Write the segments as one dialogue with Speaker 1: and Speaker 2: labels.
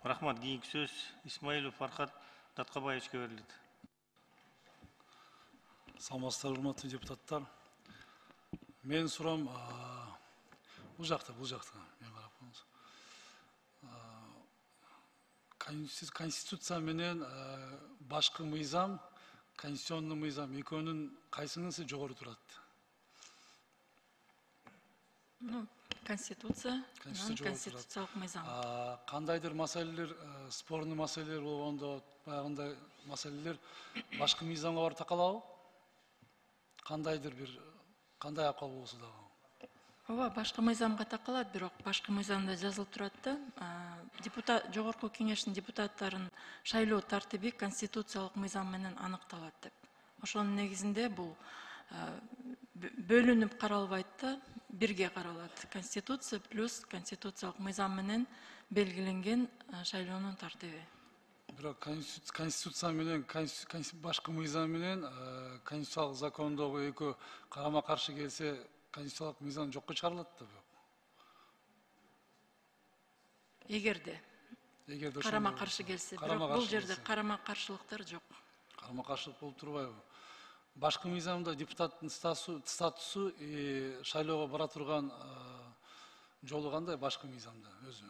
Speaker 1: Рахмат. Кейінгі сөз Исмаилов Фархат Датқабаевичке беріледі.
Speaker 2: Саламатсыздар, урматтуу депутаттар. Мен сурам бул жакта мен карап коңуз. Конституция менен башкы мыйзам, конституционный мыйзам экөөнүн кайсынысы жогору турат?
Speaker 3: Конституция, конституциялык мыйзам.
Speaker 2: Кандайдыр маселелер, спорный маселелер болгондо, баягындай маселелер башкы мыйзамга барып такалабы? Кандайдыр бир кандай акыл болсо дагы.
Speaker 3: Ооба, башкы мыйзамга такалат, бирок башкы мыйзамда жазылып турат да, депутат жогорку кеңештин депутаттарын шайлоо тартиби конституциялык мыйзам менен аныкталат деп. Ошонун негизинде бул бөлүнүп каралбайт да, бирге каралат. Конституция плюс конституциялык мыйзам менен белгиленген шайлоонун тартиби.
Speaker 2: Бирок конституция менен башкы мыйзам менен конституциялык закондогу экөө карама каршы келсе, конституциялык мыйзам жокко чыгарылат да бирок.
Speaker 3: Эгерде карама каршы келсе, бирок бул жерде карама каршылыктар жок.
Speaker 2: Карама каршылык болуп турбайбы? Башкы мыйзамда депутаттын статусу шайлоого бара турган жолу кандай башкы мыйзамда өзү?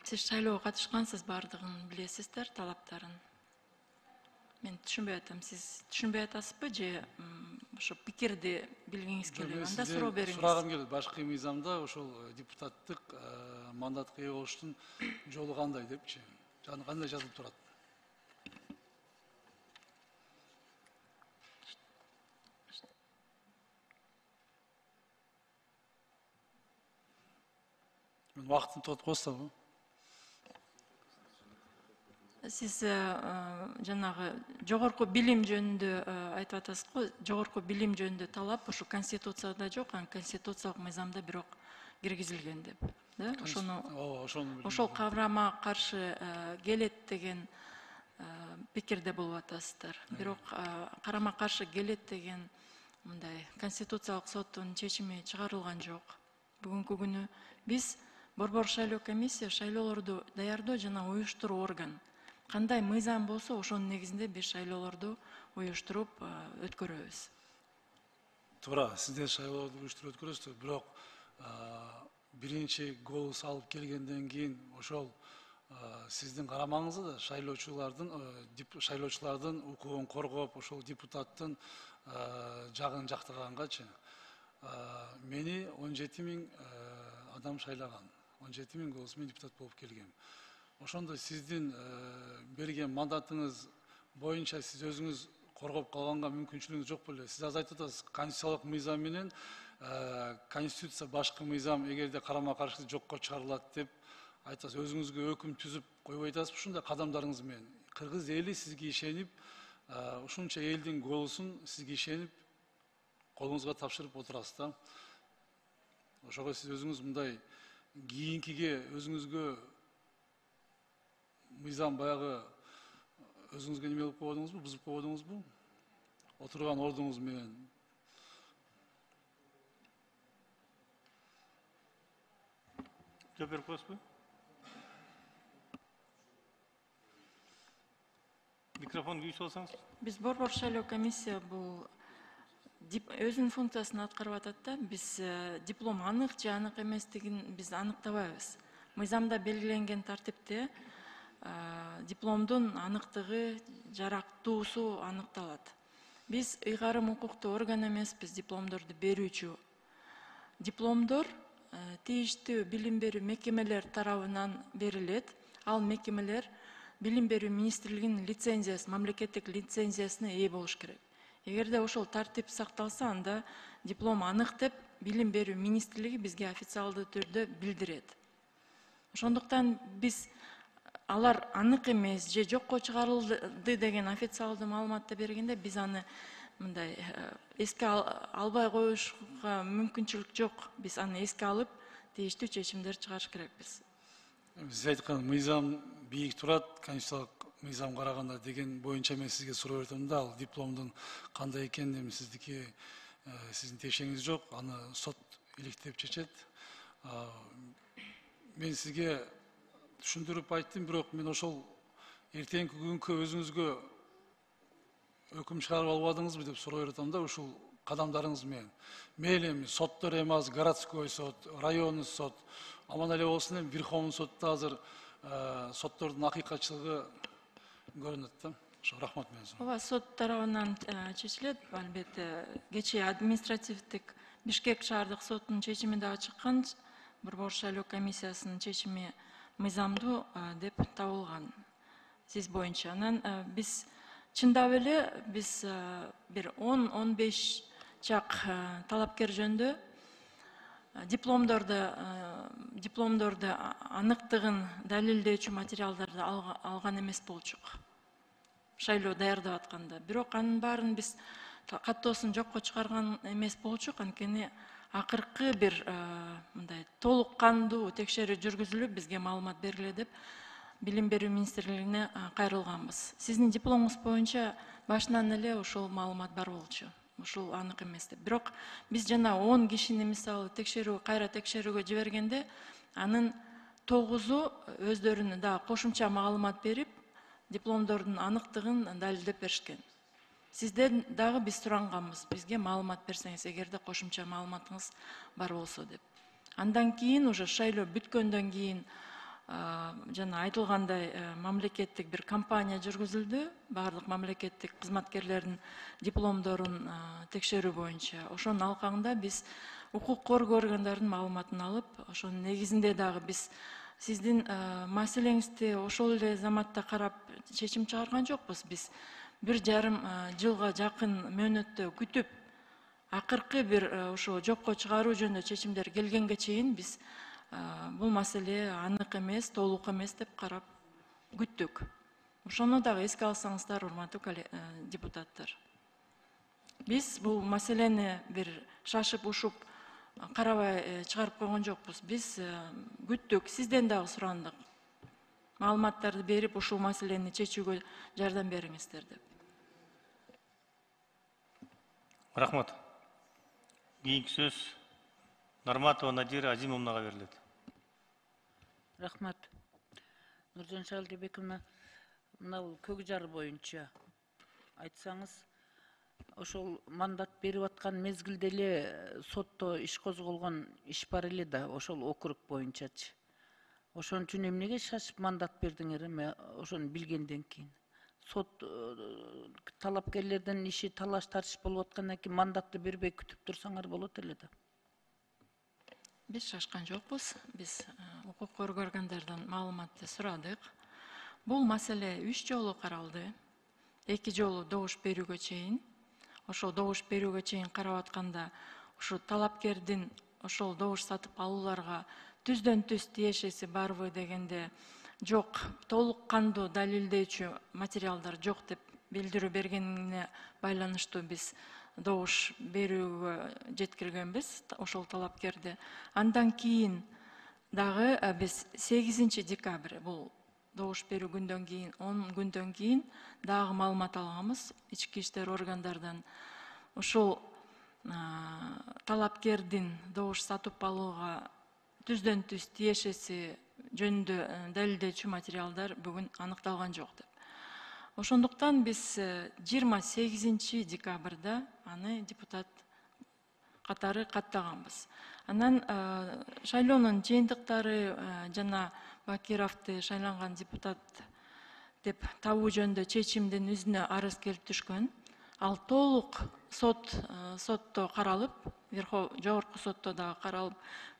Speaker 3: Сиз шайлоого катышкансыз, бардыгын билесиздер, талаптарын. Мен түшүнбөй атам, сиз түшүнбөй атасызбы же ошо пикирди билгиңиз келеби? Анда суроо бериңиз.
Speaker 2: Сурагым келет, башкы мыйзамда ошол депутаттык мандатка ээ болуштун жолу кандай депчи? Жана кандай жазылып турат? Мен убактын токтоп коесуздарбы?
Speaker 3: Сиз жанагы жогорку билим жөнүндө айтып атасыз го, жогорку билим жөнүндө талап ошо конституцияда жок, конституциялык мыйзамда бирок киргизилген деп. Да? Ошол карама каршы келет деген пикирде болуп атасыздар. Бирок карама каршы келет деген мындай конституциялык соттун чечими чыгарылган жок. Бүгүнкү күнү биз Борбор шайлоо комиссия шайлоолорду даярдоо жана уюштуруу орган. Кандай мыйзам болсо, ошонун негизинде биз шайлоолорду уюштуруп өткөрөбүз.
Speaker 2: Туура, сиздер шайлоолорду уюштуруп өткөрөсүздөр, бирок биринчи голос алып келгенден кийин ошол сиздин карамаңызда да шайлоочулардын укугун коргоп, ошол депутаттын жагын жактагангачы мени 17 000 адам шайлаган. 17 000 голос менен депутат болуп келгем. Ошондо сиздин берген мандатыңыз боюнча сиз өзүңүз коргоп калганга мүмкүнчүлүгүңүз жок беле? Сиз азыр айтып атасыз, конституциялык мыйзам менен конституция башкы мыйзам эгерде карама каршы жокко чыгарылат деп айтасыз. Өзүңүзгө өкүм түзүп койбой атасызбы ушундай кадамдарыңыз менен? Кыргыз эли сизге ишенип, ушунча элдин голосун сизге ишенип колуңузга тапшырып отурасыз да. Ошого сиз өзүңүз мындай кийинкиге өзүңүзгө мыйзам баягы өзүңүзгө неме кылып койбодуңузбу, бузуп койбодуңузбу? Отурган ордуңуз менен.
Speaker 1: Жооп берип коесузбу? Микрофон күйүп алсаңыз.
Speaker 3: Биз Борбор шайлоо комиссия бул өзүнүн функциясын аткарып атат да, биз диплом анык же анык эместигин биз аныктабайбыз. Мыйзамда белгиленген тартипте дипломдун аныктыгы, жарактуусу аныкталат. Биз ыйгарым укуктуу орган эмеспиз дипломдорду берүүчү. Дипломдор тийиштүү билим берүү мекемелер тарабынан берилет. Ал мекемелер билим берүү министрлигинин лицензиясы, мамлекеттик лицензиясына ээ болуш керек. Эгерде ошол тартип сакталса, анда диплом анык деп билим берүү министрлиги бизге официалдуу түрдө билдирет. Ошондуктан биз алар анык эмес же жокко чыгарылды деген официалдуу маалыматты бергенде биз аны мындай эске албай коюшка мүмкүнчүлүк жок. Биз аны эске алып, тийиштүү чечимдер чыгарыш керекпиз.
Speaker 2: Сиз айткан мыйзам бийик турат, конституциялык мыйзам караганда деген боюнча мен сизге суроо бердим да, ал дипломдун кандай экенин, эми сиздики сиздин тиешеңиз жок, аны сот иликтеп чечет. Мен сизге түшүндүрүп айттым, бирок мен ошол эртеңки күнгө өзүңүзгө өкүм чыгарып албадыңызбы деп суроо бератам да, ушул кадамдарыңыз менен. Мейли эми соттор эмес, городской сот, районный сот, аман эле болсун эми Верховный сотто азыр соттордун акыйкатчылыгы көрүнөт да. Ошо рахмат менен.
Speaker 3: Ооба, сот тарабынан чечилет. Албетте, кечээ административдик Бишкек шаардык сотунун чечими дагы чыккан. Борбор шайлоо комиссиясынын чечими мыйзамдуу деп табылган сиз боюнча. Анан биз чындап эле биз бир 10-15 чак талапкер жөнүндө дипломдорду аныктыгын далилдөөчү материалдарды алган эмес болчук. Шайлоо даярдап атканда. Бирок анын баарын биз каттоосун жокко чыгарган эмес болчук. Анткени акыркы бир мындай толук кандуу текшерүү жүргүзүлүп, бизге маалымат бергиле деп Билим берүү министрлигине кайрылганбыз. Сиздин дипломуңуз боюнча башынан эле ошол маалымат бар болчу. Ушул анык эмес деп. Бирок биз жана 10 кишини мисалы кайра текшерүүгө жибергенде, анын 9-у өздөрүнүн дагы кошумча маалымат берип, дипломдордун аныктыгын далилдеп беришкен. Сизден дагы биз суранганбыз, бизге маалымат берсеңиз, эгерде кошумча маалыматыңыз бар болсо деп. Андан кийин уже шайлоо бүткөндөн кийин жана айтылгандай мамлекеттик бир кампания жүргүзүлдү. Баардык мамлекеттик кызматкерлердин дипломдорун текшерүү боюнча. Ошонун алкагында биз укук коргоо органдарынын маалыматын алып, ошонун негизинде дагы биз сиздин маселеңизди ошол эле заматта карап чечим чыгарган жокпуз. Биз 1,5 жылга жакын мөөнөттө күтүп, акыркы бир ошо жокко чыгаруу жөнүндө чечимдер келгенге чейин биз бул маселе анык эмес, толук эмес деп карап күттүк. Ошону дагы эске алсаңыздар, урматтуу депутаттар. Биз бул маселени бир шашып ушуп карабай чыгарып койгон жокпуз. Биз күттүк, сизден дагы сурандык. Маалыматтарды берип, ушул маселени чечүүгө жардам бериңиздер деп.
Speaker 1: Рахмат. Кийинки сөз Нарматова Надира Азимовнага берилет.
Speaker 4: Рахмат. Нуржан Шалдыбековна, мына көк жар боюнча айтсаңыз, ошол мандат берип аткан мезгилде эле сотто иш козголгон иш бар эле да, ошол округ боюнчачы. Ошон үчүн эмнеге шашып мандат бердиңер эми ошону билгенден кийин? Сот талапкерлердин иши талаш тартыш болуп аткандан кийин мандатты бербей күтүп турсаңар болот эле да.
Speaker 3: Биз шашкан жокпуз. Биз укук коргоо органдарынан маалыматты сурадык. Бул маселе 3 жолу каралды. 2 жолу добуш берүүгө чейин. Ошол добуш берүүгө чейин карап атканда, ошо талапкердин ошол добуш сатып алууларга түздөн-түз тиешеси барбы дегенде жок, толук кандуу далилдөөчү материалдар жок деп билдирүү бергенине байланыштуу биз добуш берүүгө жеткиргенбиз ошол талапкерди. Андан кийин дагы биз 8 декабрь, бул добуш берүү күндөн кийин, 10 күндөн кийин дагы маалымат алганбыз ички иштер органдарынан. Ошол талапкердин добуш сатып алууга түздөн-түз тиешеси жөнүндө далилдөөчү материалдар бүгүн аныкталган жок деп. Ошондуктан биз 28 декабрда аны депутат катары каттаганбыз. Анан шайлоонун жыйынтыктары жана Бакировду шайланган депутат деп табуу жөнүндө чечимдин үзүнө арыз келип түшкөн. Ал толук сотто каралып, жогорку сотто дагы каралып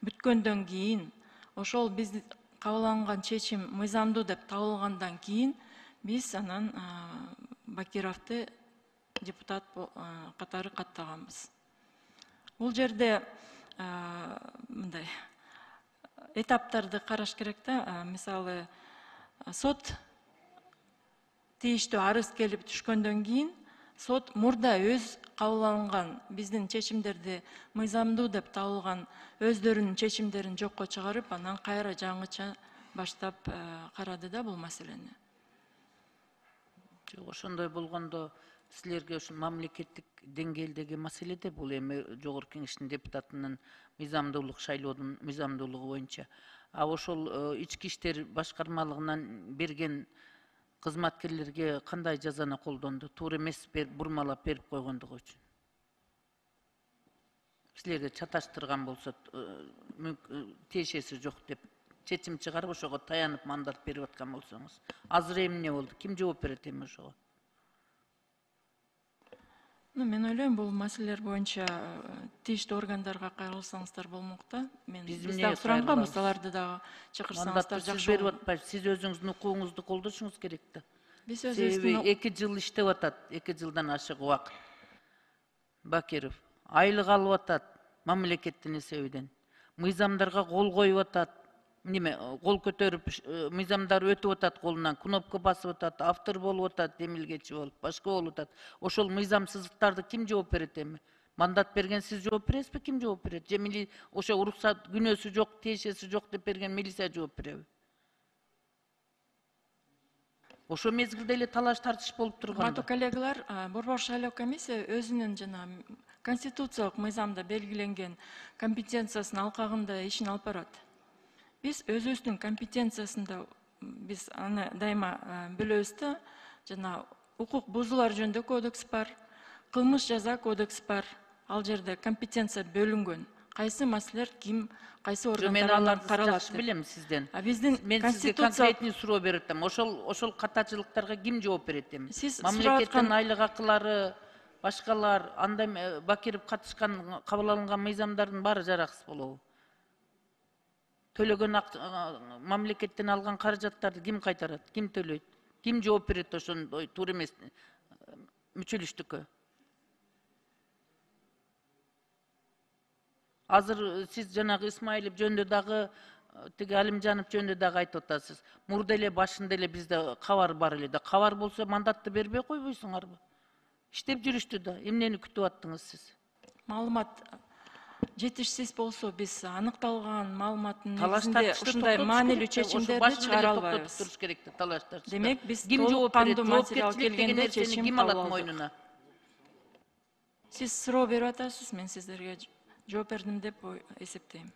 Speaker 3: бүткөндөн кийин, ошол биз кабыл чечим мыйзамдуу деп табылгандан кийин биз анан Бакировду депутат катары каттаганбыз. Бул жерде мындай этаптарды караш керек да. Мисалы, сот тийиштүү арыз келип түшкөндөн кийин сот мурда өз кабыл алынган биздин чечимдерди мыйзамдуу деп табылган өздөрүнүн чечимдерин жокко чыгарып, анан кайра жаңыча баштап карады да бул маселени.
Speaker 4: Жок, ошондой болгондо силерге ушул мамлекеттик деңгээлдеги маселеде бул эми жогорку кеңештин депутатынын мыйзамдуулук шайлоодун мыйзамдуулугу боюнча ошол ички иштер башкармалыгынан берген кызматкерлерге кандай жазаны колдонду? Туура эмес бурмалап берип койгондугу үчүн. Силерге чаташтырган болсо тиешеси жок деп чечим чыгарып ошого таянып мандат берип аткан болсоңуз. Азыр эмне болду? Ким жооп берет эми ошого?
Speaker 3: Мен ойлойм, бул маселелер боюнча тийиштүү органдарга кайрылсаңыздар болмок да. Биз дагы суранганбыз, аларды дагы чакырсаңыздар жакшы.
Speaker 4: Сиз берип атпайсыз, сиз өзүңүздүн укугуңузду колдошуңуз керек да.
Speaker 3: Биз
Speaker 4: Себеби 2 жыл иштеп атат, 2 жылдан ашык убакыт. Бакиров айлык алып атат мамлекеттин эсебинен. Мыйзамдарга кол коюп атат. Кол көтөрүп мыйзамдар өтүп атат колунан, кнопка басып атат, автор болуп атат, демилгечи болуп, башка болуп атат. Ошол мыйзамсыздыктарды ким жооп берет эми? Мандат берген сиз жооп бересизби, ким жооп берет? Же ошо уруксат күнөөсү жок, тиешеси жок деп берген милиция жооп береби? Ошо мезгилде эле талаш тартыш болуп турганда.
Speaker 3: Урматтуу коллегалар, Борбор шайлоо комиссия өзүнүн жана конституциялык мыйзамда белгиленген компетенциясынын алкагында ишин алып барат. Биз өзүбүздүн компетенциясында биз аны дайыма бөлөбүз да, жана укук бузуулар жөнүндө кодекс бар, кылмыш жаза кодекс бар. Ал жерде компетенция бөлүнгөн. Кайсы маселелер ким, кайсы органдар каралат деп.
Speaker 4: Мен билем сизден.
Speaker 3: Биздин
Speaker 4: сизге конкретный суроо берип атам. Ошол катачылыктарга ким жооп берет эми? Мамлекеттин айлык акылары, башкалар, анда Бакиров катышкан, кабыл алынган мыйзамдардын баары жараксыз болобу? Төлөгөн мамлекеттен алган каражаттарды ким кайтарат? Ким төлөйт? Ким жооп берет ошондой туура эмес мүчөлүштүккө? Азыр сиз жанагы Исмаилов жөнүндө дагы, тиги Алимжанов жөнүндө дагы айтып атасыз. Мурда эле башында эле бизде кабар бар эле да. Кабар болсо мандатты бербей койбойсуңарбы? Иштеп жүрүштү да. Эмнени күтүп аттыңыз сиз?
Speaker 3: Маалымат жетишсиз болсо биз аныкталган маалыматтын негизинде ушундай маанилүү чечимдерди чыгара албайбыз. Демек биз толук кандуу материал келгенде чечим кабыл алдык. Сиз суроо берип атасыз, мен сиздерге жооп бердим деп эсептейм.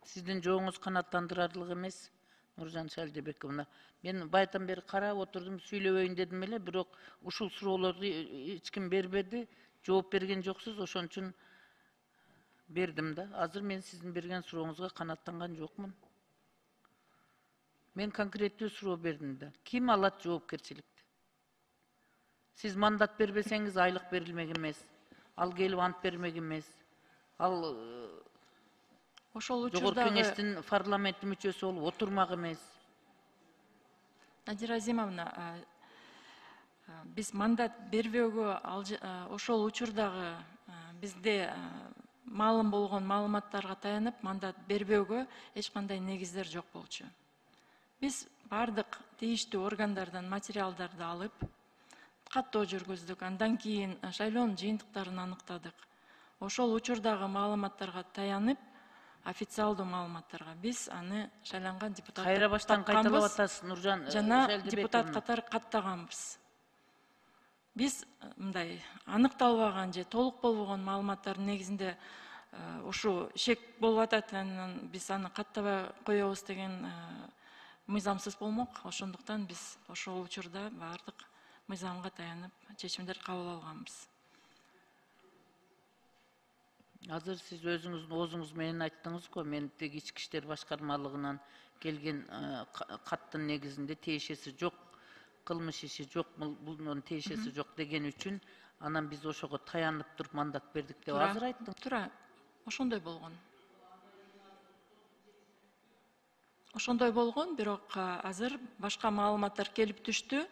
Speaker 4: Сиздин жооңуз канааттандырарлык эмес, Нуржан Шалдебековна. Мен байдан бери карап отурдум, сүйлөбөйүн дедим эле, бирок ушул суроолорду эч ким бербеди, жооп берген жоксуз, ошон үчүн бердим да. Азыр мен сиздин берген сурооңузга канааттанган жокмун. Мен конкреттүү суроо бердим да. Ким алат жоопкерчиликти? Сиз мандат бербесеңиз айлык берилмек эмес. Ал келип ант бермек эмес. Ал
Speaker 3: ошол
Speaker 4: жогорку кеңештин парламенттин мүчөсү болуп отурмак эмес.
Speaker 3: Надира Азимовна, биз мандат бербөөгө ошол учурдагы бизде маалым болгон маалыматтарга таянып мандат бербөөгө эч кандай негиздер жок болчу. Биз бардык тийиштүү органдардан материалдарды алып, каттоо жүргүздүк, андан кийин шайлоонун жыйынтыктарын аныктадык. Ошол учурдагы маалыматтарга таянып, официалдуу маалыматтарга биз аны шайланган депутат
Speaker 4: кайра баштан кайталап атасыз, Нуржан
Speaker 3: жана депутат катары каттаганбыз. Биз мындай аныкталбаган же толук болбогон маалыматтардын негизинде ушу шек болуп атат, анан биз аны каттабай коебуз деген мыйзамсыз болмок. Ошондуктан биз ошол учурда бардык мыйзамга таянып чечимдер кабыл алганбыз.
Speaker 4: Азыр сиз өзүңүздүн оозуңуз менен айттыңыз го, мен тиги ички иштер башкармалыгынан келген каттын негизинде тиешеси жок, кылмыш иши жок, бунун тиешеси жок деген үчүн анан биз ошого таянып туруп мандат бердик деп азыр айттым.
Speaker 3: Туура, ошондой болгон. Ошондой болгон, бирок азыр башка маалыматтар келип түштү.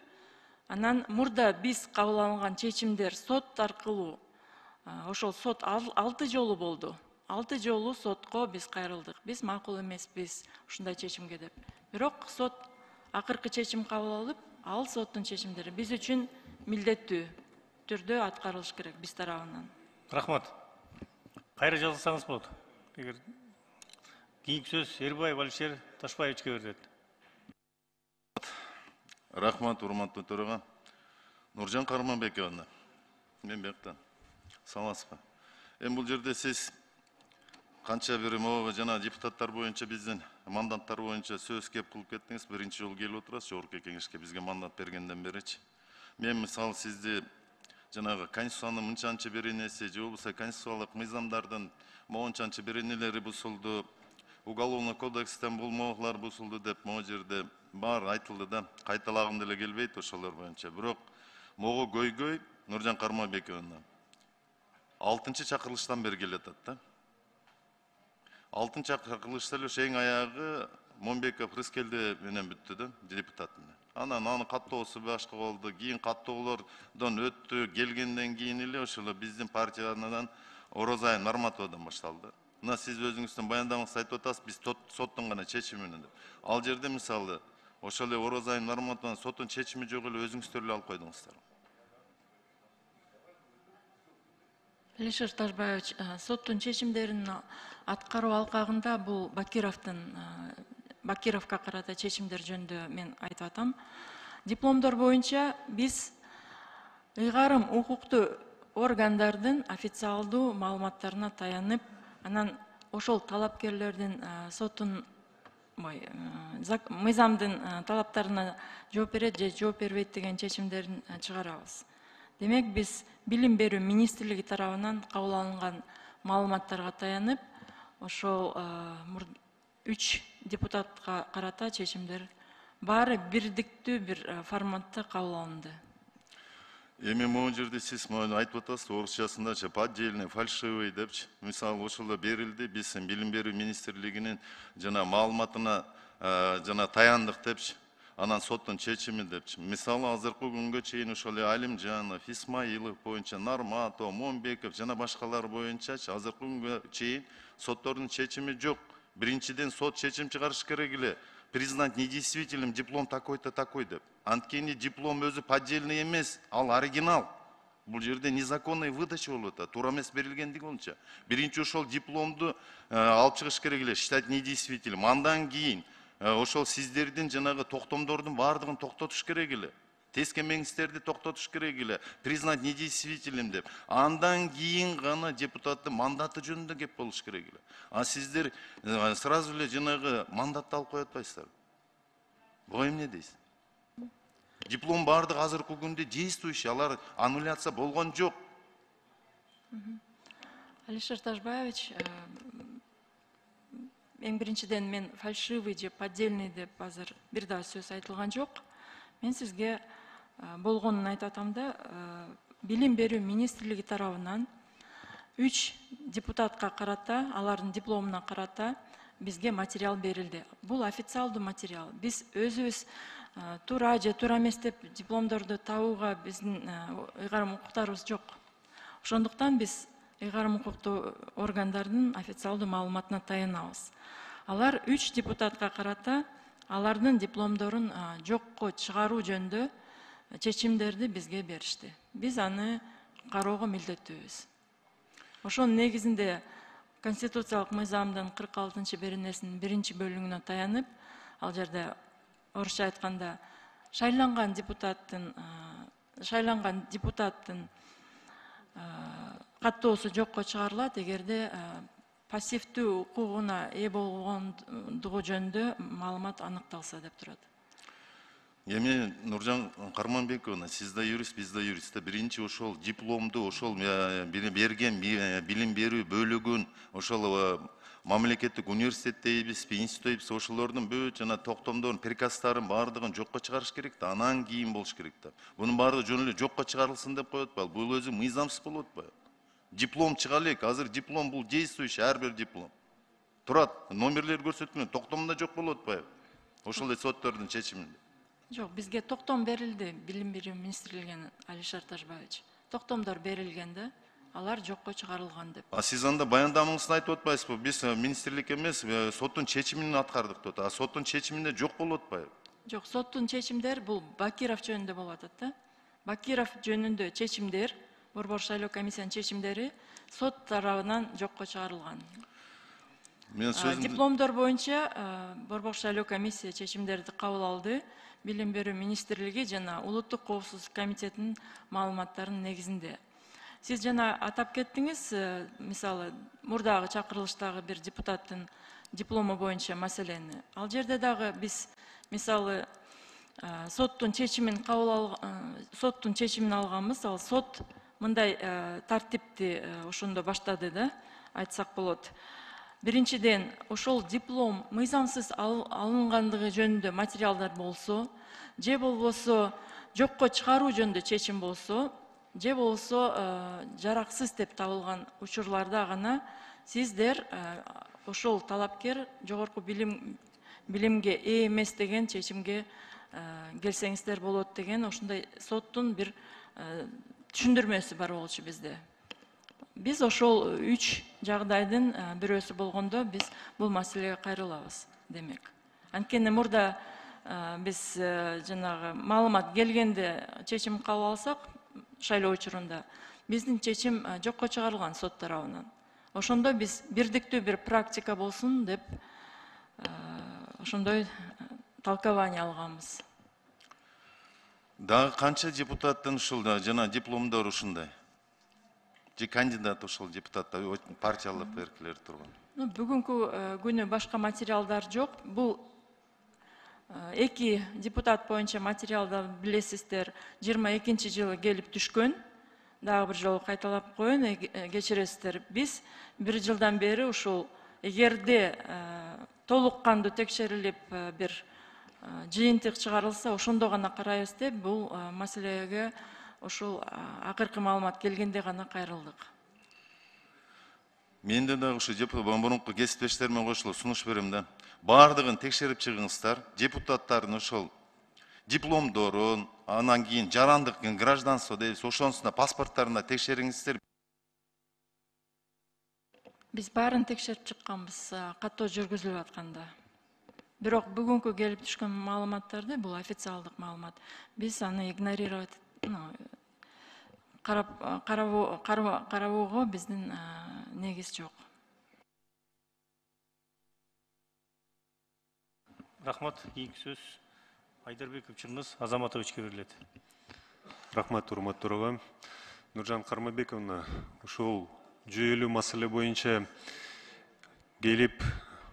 Speaker 3: Анан мурда биз кабыл алган чечимдер сот аркылуу, ошол сот 6 жолу болду. 6 жолу сотко биз кайрылдык. Биз макул эмеспиз ушундай чечимге деп. Бирок сот акыркы чечим кабыл алып, ал соттун чечимдери биз үчүн милдеттүү түрдө аткарылыш керек биз тарабынан.
Speaker 1: Рахмат. Кайра жазылсаңыз болот. Эгер кийинки сөз Эрбаев Алишер Ташбаевичке берилет.
Speaker 5: Рахмат, урматтуу төрага. Нуржан Карманбековна, мен бияктан. Саламатсызбы? Эми бул жерде сиз канча бир могу жана депутаттар боюнча биздин мандаттар боюнча сөз кеп кылып кеттиңиз. Биринчи жолу келип отурасыз жогорку кеңешке бизге мандат бергенден беричи. Мен мисалы сизди жанагы конституциянын мынчанчы бир энеси же болбосо конституциялык мыйзамдардын моунчанчы бир энелери бузулду, уголовный кодекстен бул могулар бузулду деп могу жерде баары айтылды да, кайталагым деле келбейт ошолор боюнча. Бирок могу көйгөй Нуржан Карманбековна 6-чы чакырылыштан бери келатат да. 6-чы чакырылышта эле эң аягы Момбеков Рыскелди менен бүттү да, депутат менен. Анан аны каттоосу башка болду, кийин каттоолордон өттү, келгенден кийин эле ошол биздин партиядан Орозайым Нарматовадан башталды. Мына сиз өзүңүздүн баяндамаңызда айтып атасыз, биз соттун гана чечими менен деп. Ал жерде мисалы ошол эле Орозайым Нарматованын соттун чечими жок эле өзүңүздөр эле алып койдуңуздар.
Speaker 3: Алишер Тажбаевич, соттун чечимдерин аткаруу алкагында бул Бакировго карата чечимдер жөнүндө мен айтып атам. Дипломдор боюнча биз ыйгарым укуктуу органдардын официалдуу маалыматтарына таянып, анан ошол талапкерлердин соттун мыйзамдын талаптарына жооп берет же жооп бербейт деген чечимдерин чыгарабыз. Демек биз Билим берүү министрлиги тарабынан кабыл алынган маалыматтарга таянып, ошол 3 депутатка карата чечимдер баары бирдиктүү бир форматта кабыл алынды.
Speaker 5: Эми могу жерде сиз айтып атасыз, орусчасындачы поддельный, фальшивый депчи. Мисалы ошол берилди, биз Билим берүү министрлигинин жана маалыматына жана таяндык депчи. Анан соттун чечими депчи. Мисалы азыркы күнгө чейин ошол Алимжанов, Исмаилов боюнча, Нарматов, Момбеков жана башкалар боюнчачы азыркы күнгө чейин соттордун чечими жок. Биринчиден сот чечим чыгарыш керек эле. Признать недействительным диплом такой-то такой деп. Анткени диплом өзү поддельный эмес, ал оригинал. Бул жерде незаконный выдача болуп атат, туура эмес берилгендиги боюнча. Биринчи ошол дипломду алып чыгыш керек эле, считать недействительным. Андан кийин ошол сиздердин жанагы токтомдордун баардыгын токтотуш керек эле. Тескемеңиздерди токтотуш керек эле, признать недействительным деп. Андан кийин гана депутаттын мандаты жөнүндө кеп болуш керек эле. А сиздер сразу эле жанагы мандатты алып коюп атпайсыздар. Буга эмне дейсиз? Диплом баардыгы азыркы күндө действующий, алар аннуляция болгон жок.
Speaker 3: Алишер Тажбаевич, эң биринчиден мен фальшивый же поддельный деп азыр бир да сөз айтылган жок. Мен сизге болгонун айтып атам да, Билим берүү министрлиги тарабынан 3 депутатка карата, алардын дипломуна карата бизге материал берилди. Бул официалдуу материал. Биз өзүбүз туура же туура эмес деп дипломдорду табууга биздин ыйгарым укуктарыбыз жок. Ошондуктан биз ыйгарым укуктуу органдардын официалдуу маалыматына таянабыз. Алар 3 депутатка карата алардын дипломдорун жокко чыгаруу жөнүндө чечимдерди бизге беришти. Биз аны кароого милдеттүүбүз. Ошонун негизинде Конституциялык мыйзамдын 46-беренесинин 1-бөлүгүнө таянып, ал жерде орусча айтканда шайланган депутаттын каттоосу жокко чыгарылат эгерде пассивдүү укугуна ээ болгондугу жөнүндө маалымат аныкталса деп турат.
Speaker 5: Эми Нуржан Карманбековна, сиз да юрист, биз да юрист. Биринчи ошол дипломду ошол берген билим берүү бөлүгүн ошол мамлекеттик университет дейбизби, институт дейбизби, ошолордун бүт жана токтомдордун, приказдарын баардыгын жокко чыгарыш керек да, анан кийин болуш керек да. Бунун баардыгы жөн эле жокко чыгарылсын деп коет атпайбы? Бул өзү мыйзамсыз болуп атпайбы? Диплом чыга элек, азыр диплом бул действующий, ар бир диплом. Турат, номерлер көрсөткөн, токтомдо жок болуп атпайбы? Ошол эле соттордун чечиминде.
Speaker 3: Жок, бизге токтом берилди Билим берүү министрлигинен, Алишер Тажбаевич. Токтомдор берилген да, алар жокко чыгарылган деп.
Speaker 5: А сиз анда баяндамаңызда айтып атпайсызбы? Биз министрлик эмес, соттун чечимин аткардык деп. А соттун чечиминде жок болуп атпайбы?
Speaker 3: Жок, соттун чечимдер бул Бакиров жөнүндө болуп атат да. Бакиров жөнүндө чечимдер, Борбор шайлоо комиссиянын чечимдери сот тарабынан жокко чыгарылган. Дипломдор боюнча Борбор шайлоо комиссия чечимдерди кабыл алды. Билим берүү министрлиги жана Улуттук коопсуздук комитетинин маалыматтарынын негизинде. Сиз жана атап кеттиңиз, мисалы, мурдагы чакырылыштагы бир депутаттын диплому боюнча маселени. Ал жерде дагы биз, мисалы, соттун чечимин алганбыз, ал сот мындай тартипти ошондо баштады да, айтсак болот. Биринчиден, ошол диплом мыйзамсыз алынгандыгы жөнүндө материалдар болсо, же болбосо жокко чыгаруу жөнүндө чечим болсо, же болсо жараксыз деп табылган учурларда гана сиздер ошол талапкер жогорку билимге ээ эмес деген чечимге келсеңиздер болот деген ошондой соттун бир түшүндүрмөсү бар болчу bizde. Биз ошол 3 жагдайдын бирөөсү болгондо биз бул маселеге кайрылабыз демек. Анткени мурда биз жанагы маалымат келгенде чечим кабыл алсак, шайлоо учурунда биздин чечим жокко чыгарылган сот тарабынан. Ошондо биз бирдиктүү бир практика болсун деп ошондой толкование алганбыз.
Speaker 5: Дагы канча депутаттын ушул жана дипломдор ушундай? Же кандидат ушул депутаттар партиялык эркилер турган?
Speaker 3: Бүгүнкү күнү башка материалдар жок. Бул 2 депутат боюнча материалды билесиздер, 22-жылы келип түшкөн. Дагы бир жолу кайталап коеюн, кечиресиздер. Биз 1 жылдан бери ушул эгерде толук кандуу текшерилип бир жыйынтык чыгарылса, ошондо гана карайбыз деп бул маселеге ошол акыркы маалымат келгенде гана кайрылдык.
Speaker 5: Мен да ушу мурунку кесиптештериме кошулуп сунуш берем да. Бардыгын текшерип чыгыңыздар, депутаттардын ошол дипломдорун, анан кийин жарандык гражданство дейбиз, ошонусуна паспорттарына текшериңиздер.
Speaker 3: Биз баарын текшерип чыкканбыз, каттоо жүргүзүлүп атканда. Бирок бүгүнкү келип түшкөн маалыматтарды, бул официалдык маалымат. Биз аны игнорировать, карабууга биздин негиз жок.
Speaker 1: Рахмат, ийик сөз Айдарбеков Чыңгыз Азаматовичке берилет.
Speaker 6: Рахмат, урматтуу төрага. Нуржан Кармабековна, ушул жүйөлүү маселе боюнча келип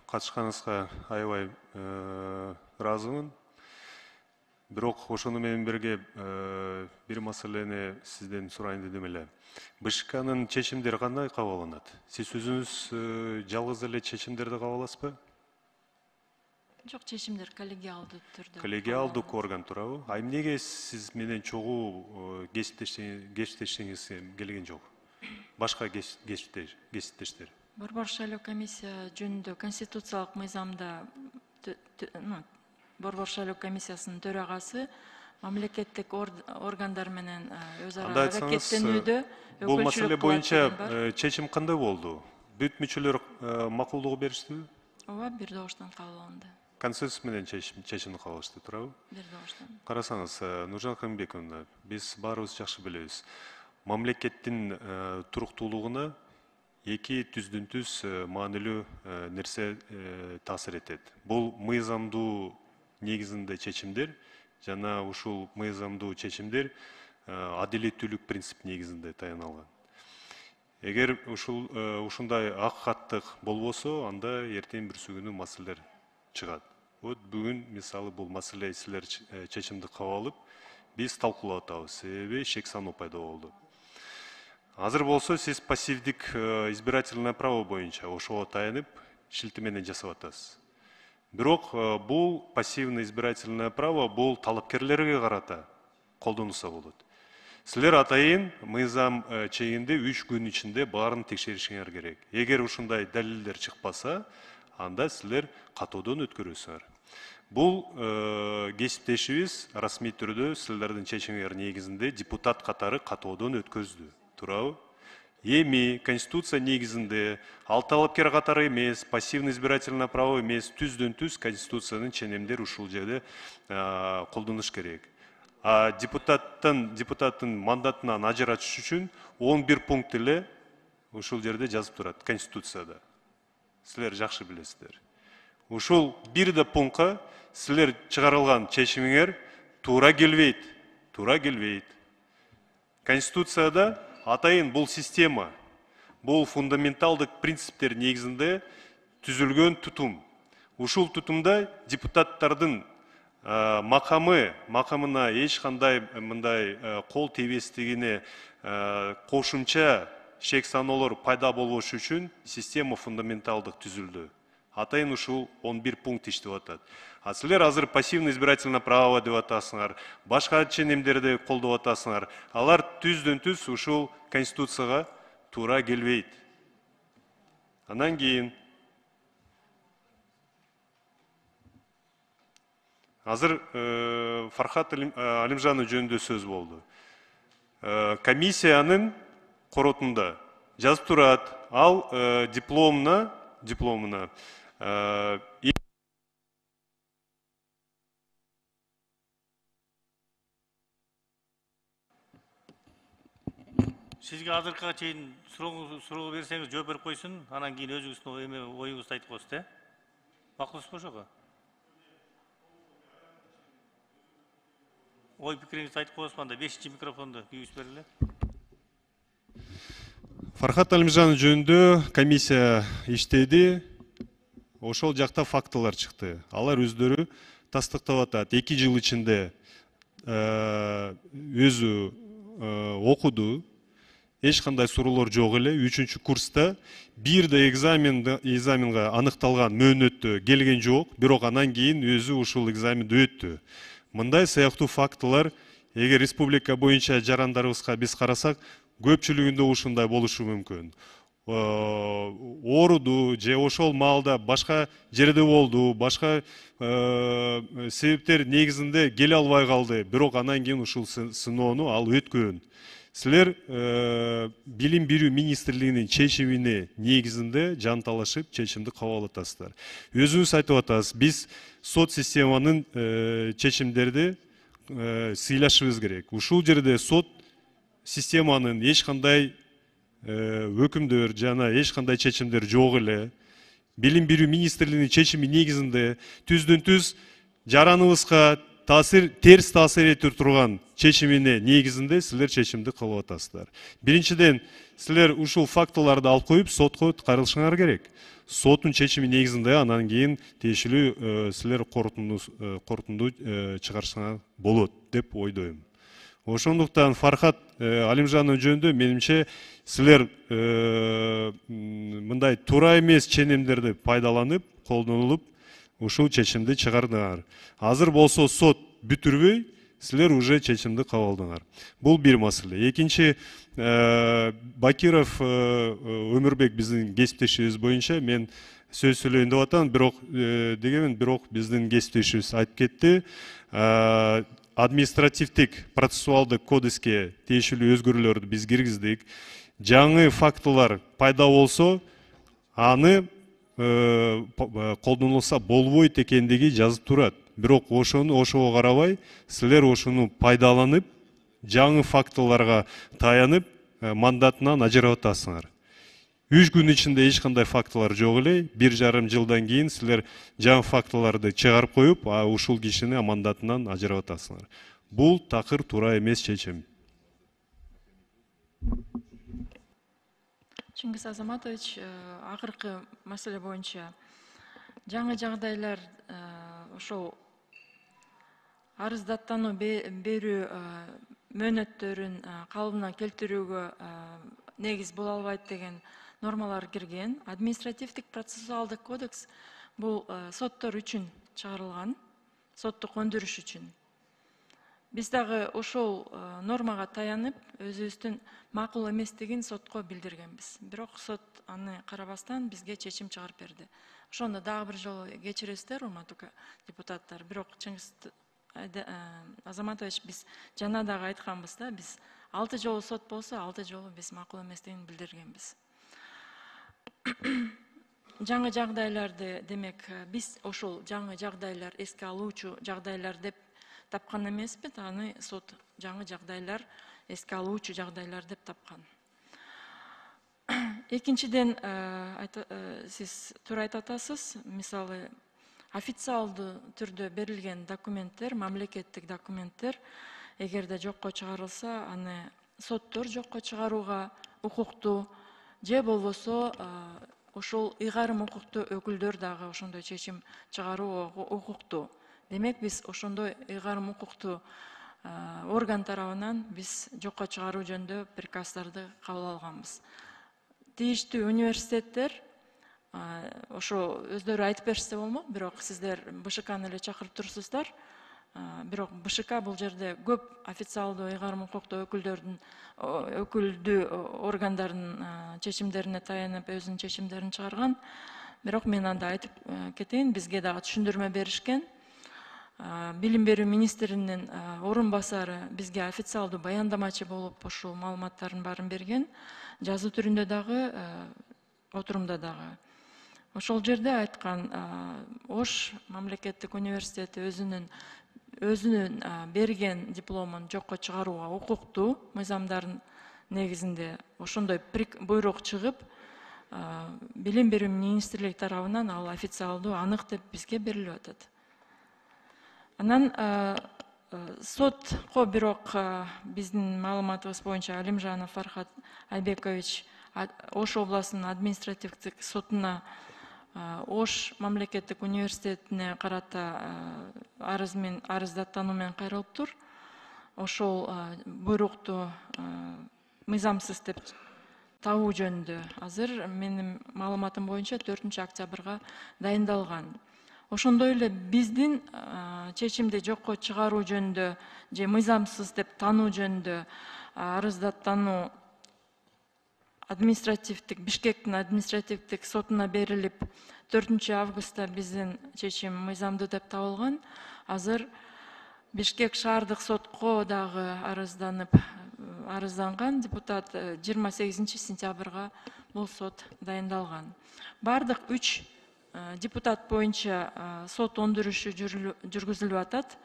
Speaker 6: катышканыңызга аябай ыраазымын. Бирок ошону менен бирге бир маселени сизден сурайын дедим эле. БШКнын чечимдери кандай кабыл алынат? Сиз өзүңүз жалгыз эле чечимдерди кабыл аласызбы?
Speaker 3: Жок, чечимдер коллегиалдуу түрдө.
Speaker 6: Коллегиалдык орган туурабы? А эмнеге сиз менен чогуу кесиптешиңиз келген жок? Башка кесиптештер?
Speaker 3: Борбор шайлоо комиссия жөнүндө конституциялык мыйзамда Борбор шайлоо комиссиясынын төрагасы мамлекеттик органдар менен өз ара аракеттенүүдө
Speaker 6: бул маселе боюнча чечим кандай болду? Бүт мүчөлөр макулдугу бериштиби?
Speaker 3: Ооба, бир добуштан кабыл алынды.
Speaker 6: Консенсус менен чечимди кабыл алышты, туурабы?
Speaker 3: Бир добуштан.
Speaker 6: Карасаңыз, Нуржан Кармабековна, биз баарыбыз жакшы билебиз. Мамлекеттин туруктуулугуна 2 түздүн-түз маанилүү нерсе таасир этет. Бул мыйзамдуу негизинде чечимдер жана ушул мыйзамдуу чечимдер адилеттүүлүк принцип негизинде таяналган. Эгер ушундай акыйкаттык болбосо, анда эртең бүрсүгүнү маселелер чыгат. Вот бүгүн мисалы бул маселе силер чечимди кабыл алып, биз талкуулап атабыз. Себеби шек саноо пайда болду. Азыр болсо сиз пассивдик избирательное право боюнча ошого таянып, шилти менен жасап атасыз. Бирок бул пассивный избирательное право бул талапкерлерге карата колдонулса болот. Силер атайын мыйзам чегинде 3 күн ичинде баарын текшеришиңер керек. Эгер ушундай далилдер чыкпаса, анда силер катоодон өткөрөсүңөр. Бул кесиптешибиз расмий түрдө силердин чечимиңер негизинде депутат катары катоодон өткөздү. Туурабы? Эми Конституция негизинде ал талапкер катары эмес, пассивный избирательное право эмес, түздөн-түз Конституциянын ченемдери ушул жерде колдонуш керек. А депутаттын мандатынан ажыратыш үчүн 11 пункт эле ушул жерде жазып турат Конституцияда. Силер жакшы билесиздер. ушул бир да пунктка силер чыгарылган чечимиңер туура келбейт. Конституцияда атайын бул система, бул фундаменталдык принциптер негизинде түзүлгөн тутум. Ушул тутумда депутаттардын макамына эч кандай мындай кол тийбестигине кошумча шек саноолор пайда болбош үчүн система фундаменталдык түзүлдү. Атайын ушул 11 пункт иштеп атат. А силер азыр пассивный избирательное право деп атасыңар, башка ченемдерди колдоп атасыңар. Алар түздөн-түз ушул конституцияга туура келбейт. Анан кийин азыр Фархат Алимжанов жөнүндө сөз болду. Комиссиянын коротунда жазып турат, ал дипломуна
Speaker 1: Сизге азыркыга чейин суроо берсеңиз жооп берип койсун, анан кийин өзүңүздүн оюңузду айтып коесуз, Макулсузбу ошого? Ой пикириңизди айтып коесузбу анда 5-чи микрофонду күйгүзүп бергиле.
Speaker 6: Фархат Алимжанов жөнүндө комиссия иштеди. Ошол жакта фактылар чыкты. Алар өздөрү тастыктап атат. 2 жыл ичинде өзү окуду. Эч кандай суроолор жок эле. 3-чү курста бир да экзаменга аныкталган мөөнөттө келген жок, бирок анан кийин өзү ушул экзаменди өттү. Мындай сыяктуу фактылар эгер республика боюнча жарандарыбызга биз карасак, көпчүлүгүндө ушундай болушу мүмкүн. Ооруду же ошол маалда башка жерде болду, башка себептер негизинде келе албай калды, бирок анан кийин ушул сыноону ал өткөн. Силер билим берүү министрлигинин чечимине негизинде жанталашып чечимди кабыл атасыздар. Өзүңүз айтып атасыз, биз сот системанын чечимдерди сыйлашыбыз керек. Ушул жерде сот системанын эч кандай өкүмдөр жана эч кандай чечимдер жок эле. Билим берүү министрлигинин чечими негизинде түздөн-түз жараныбызга терс таасир этип турган чечимине негизинде силер чечимди кылып атасыздар. Биринчиден, силер ушул фактыларды алып коюп сотко кайрылышыңар керек. Соттун чечими негизинде анан кийин тиешелүү силер корутунду чыгарышыңар болот деп ойдойм. Ошондуктан Фархат Алимжанов жөнүндө менимче силер мындай туура эмес ченемдерди пайдаланып, колдонулуп, ушул чечимди чыгардыңар. Азыр болсо сот бүтүрбөй, силер уже чечимди кабылдыңар. Бул бир маселе. Экинчи, Бакиров Өмүрбек биздин кесиптешибиз боюнча мен сөз сүйлөйүн деп атам, бирок биздин кесиптешибиз айтып кетти. Административдик процессуалдык кодекске тиешелүү өзгөрүүлөрдү биз киргиздик. Жаңы фактылар пайда болсо, аны колдонулса болбойт экендиги жазып турат. Бирок ошого карабай, силер ошону пайдаланып, жаңы фактыларга таянып, мандатынан ажырап атасыңар. 3 күн ичинде эч кандай фактылар жок эле, 1,5 жылдан кийин силер жаңы фактыларды чыгарып коюп, ушул кишини мандатынан ажырап атасыңар. Бул такыр туура эмес чечим.
Speaker 3: Чингиз Азаматович, акыркы маселе боюнча жаңы жагдайлар ошол арыздаттануу берүү мөөнөттөрүн калыбына келтирүүгө негиз боло албайт деген нормалар кирген. Административдик процессуалдык кодекс бул соттор үчүн чыгарылган, сотто көндүрүш үчүн. Биз дагы ошол нормага таянып, өзүбүздүн макул эместигин сотко билдиргенбиз. Бирок сот аны карабастан бизге чечим чыгарып берди. Ошондо дагы бир жолу кечиресиздер, урматтуу депутаттар. Бирок Чингиз Азаматович, биз жана дагы айтканбыз да, биз 6 жолу сот болсо, 6 жолу биз макул эместигин билдиргенбиз. Жаңы жагдайларды, демек, биз ошол жаңы жагдайлар, эске алуучу жагдайлар деп тапкан эмеспиз, аны сот жаңы жагдайлар, эске алуучу жагдайлар деп тапкан. Экинчиден, сиз туура айтып атасыз, мисалы, официалдуу түрдө берилген документтер, мамлекеттик документтер эгерде жокко чыгарылса, аны соттор жокко чыгарууга укуктуу, же болбосо ошол ыйгарым укуктуу өкүлдөр дагы ошондой чечим чыгарууга укуктуу. Демек биз ошондой ыйгарым укуктуу орган тарабынан биз жокко чыгаруу жөнүндө приказдарды кабыл алганбыз. Тийиштүү университеттер ошо өздөрү айтып берсе болмок, бирок сиздер БШКны эле чакырып турсуздар. Бирок БШК бул жерде көп официалдуу ыйгарым укуктуу өкүлдүү органдардын чечимдерине таянып өзүнүн чечимдерин чыгарган. Бирок мен анда айтып кетейин, бизге дагы түшүндүрмө беришкен. Билим берүү министринин орун басары бизге официалдуу баяндамачы болуп ошол маалыматтардын баарын берген. Жазуу түрүндө дагы, отурумда дагы. Ошол жерде айткан, Ош мамлекеттик университети өзүнүн берген дипломун жокко чыгарууга укуктуу, мыйзамдардын негизинде ошондой буйрук чыгып, билим берүү министрлиги тарабынан ал официалдуу анык деп бизге берилип атат. Анан сотко бирок биздин маалыматыбыз боюнча Алимжанов Фархат Айбекович Ош областынын административдик сотуна Ош мамлекеттик университетине карата арыздаттануу менен кайрылыптыр. Ошол буйрукту мыйзамсыз деп табуу жөнүндө азыр менин маалыматым боюнча 4 октябрга дайындалган. Ошондой эле биздин чечимди жокко чыгаруу жөнүндө же мыйзамсыз деп тануу жөнүндө арыздаттануу Бишкектин административдик сотуна берилип, 4 августта биздин чечим мыйзамдуу деп табылган. Азыр Бишкек шаардык сотко дагы арызданган депутат 28 сентябрга бул сот дайындалган. Бардык 3 депутат боюнча сот өндүрүшү жүргүзүлүп атат.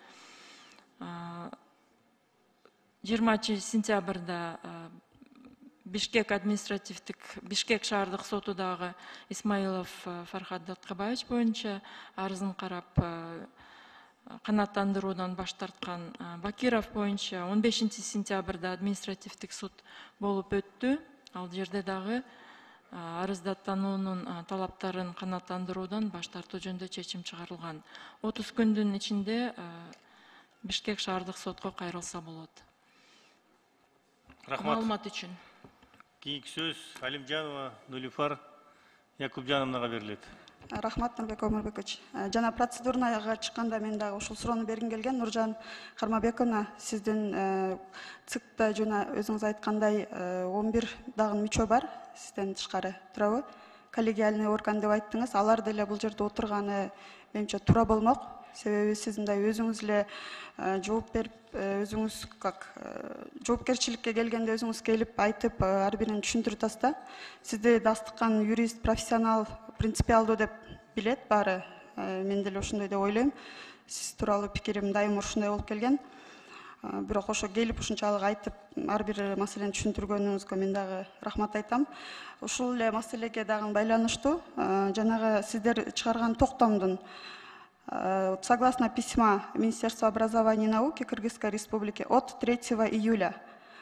Speaker 3: 20 сентябрда Бишкек шаардык соту дагы Исмаилов Фархат Даткабаевич боюнча арызын карап канааттандыруудан баш тарткан. Бакиров боюнча 15 сентябрда административдик суд болуп өттү. Ал жерде дагы арыздаттануунун талаптарын канааттандыруудан баш тартуу жөнүндө чечим чыгарылган. 30 күндүн ичинде Бишкек шаардык сотко кайрылса болот.
Speaker 1: Рахмат.
Speaker 3: Маалымат үчүн.
Speaker 1: Кийинки сөз Алимжанова Нулифар Якубжановнага берилет.
Speaker 7: Рахмат, Нурбек Омурбекович. Жана процедурнага чыкканда мен дагы ушул суроону бергим келген. Нуржан Кармабековна, сиздин ЦИКта жана өзүңүз айткандай 11 дагы мүчө бар, сизден тышкары, туурабы? Коллегиальный орган деп айттыңыз. Алар деле бул жерде отурганы менимче туура болмок. Себеби сиз мындай өзүңүз эле жооп берип, өзүңүз как жоопкерчиликке келгенде өзүңүз келип айтып, ар бирин түшүндүрүп атасыз. Сизди дастыккан юрист, профессионал, принципиалдуу деп билет баары. Мен деле ошондой деп ойлойм. Сиз тууралуу пикирим дайыма ушундай болуп келген. Бирок ошо келип ушунчалык айтып, ар бир маселени түшүндүргөнүңүзгө мен дагы рахмат айтам. Ушул эле маселеге дагы байланыштуу, жанагы сиздер чыгарган токтомдун согласно письма Министерства образования и науки Кыргызской Республики от 3 июля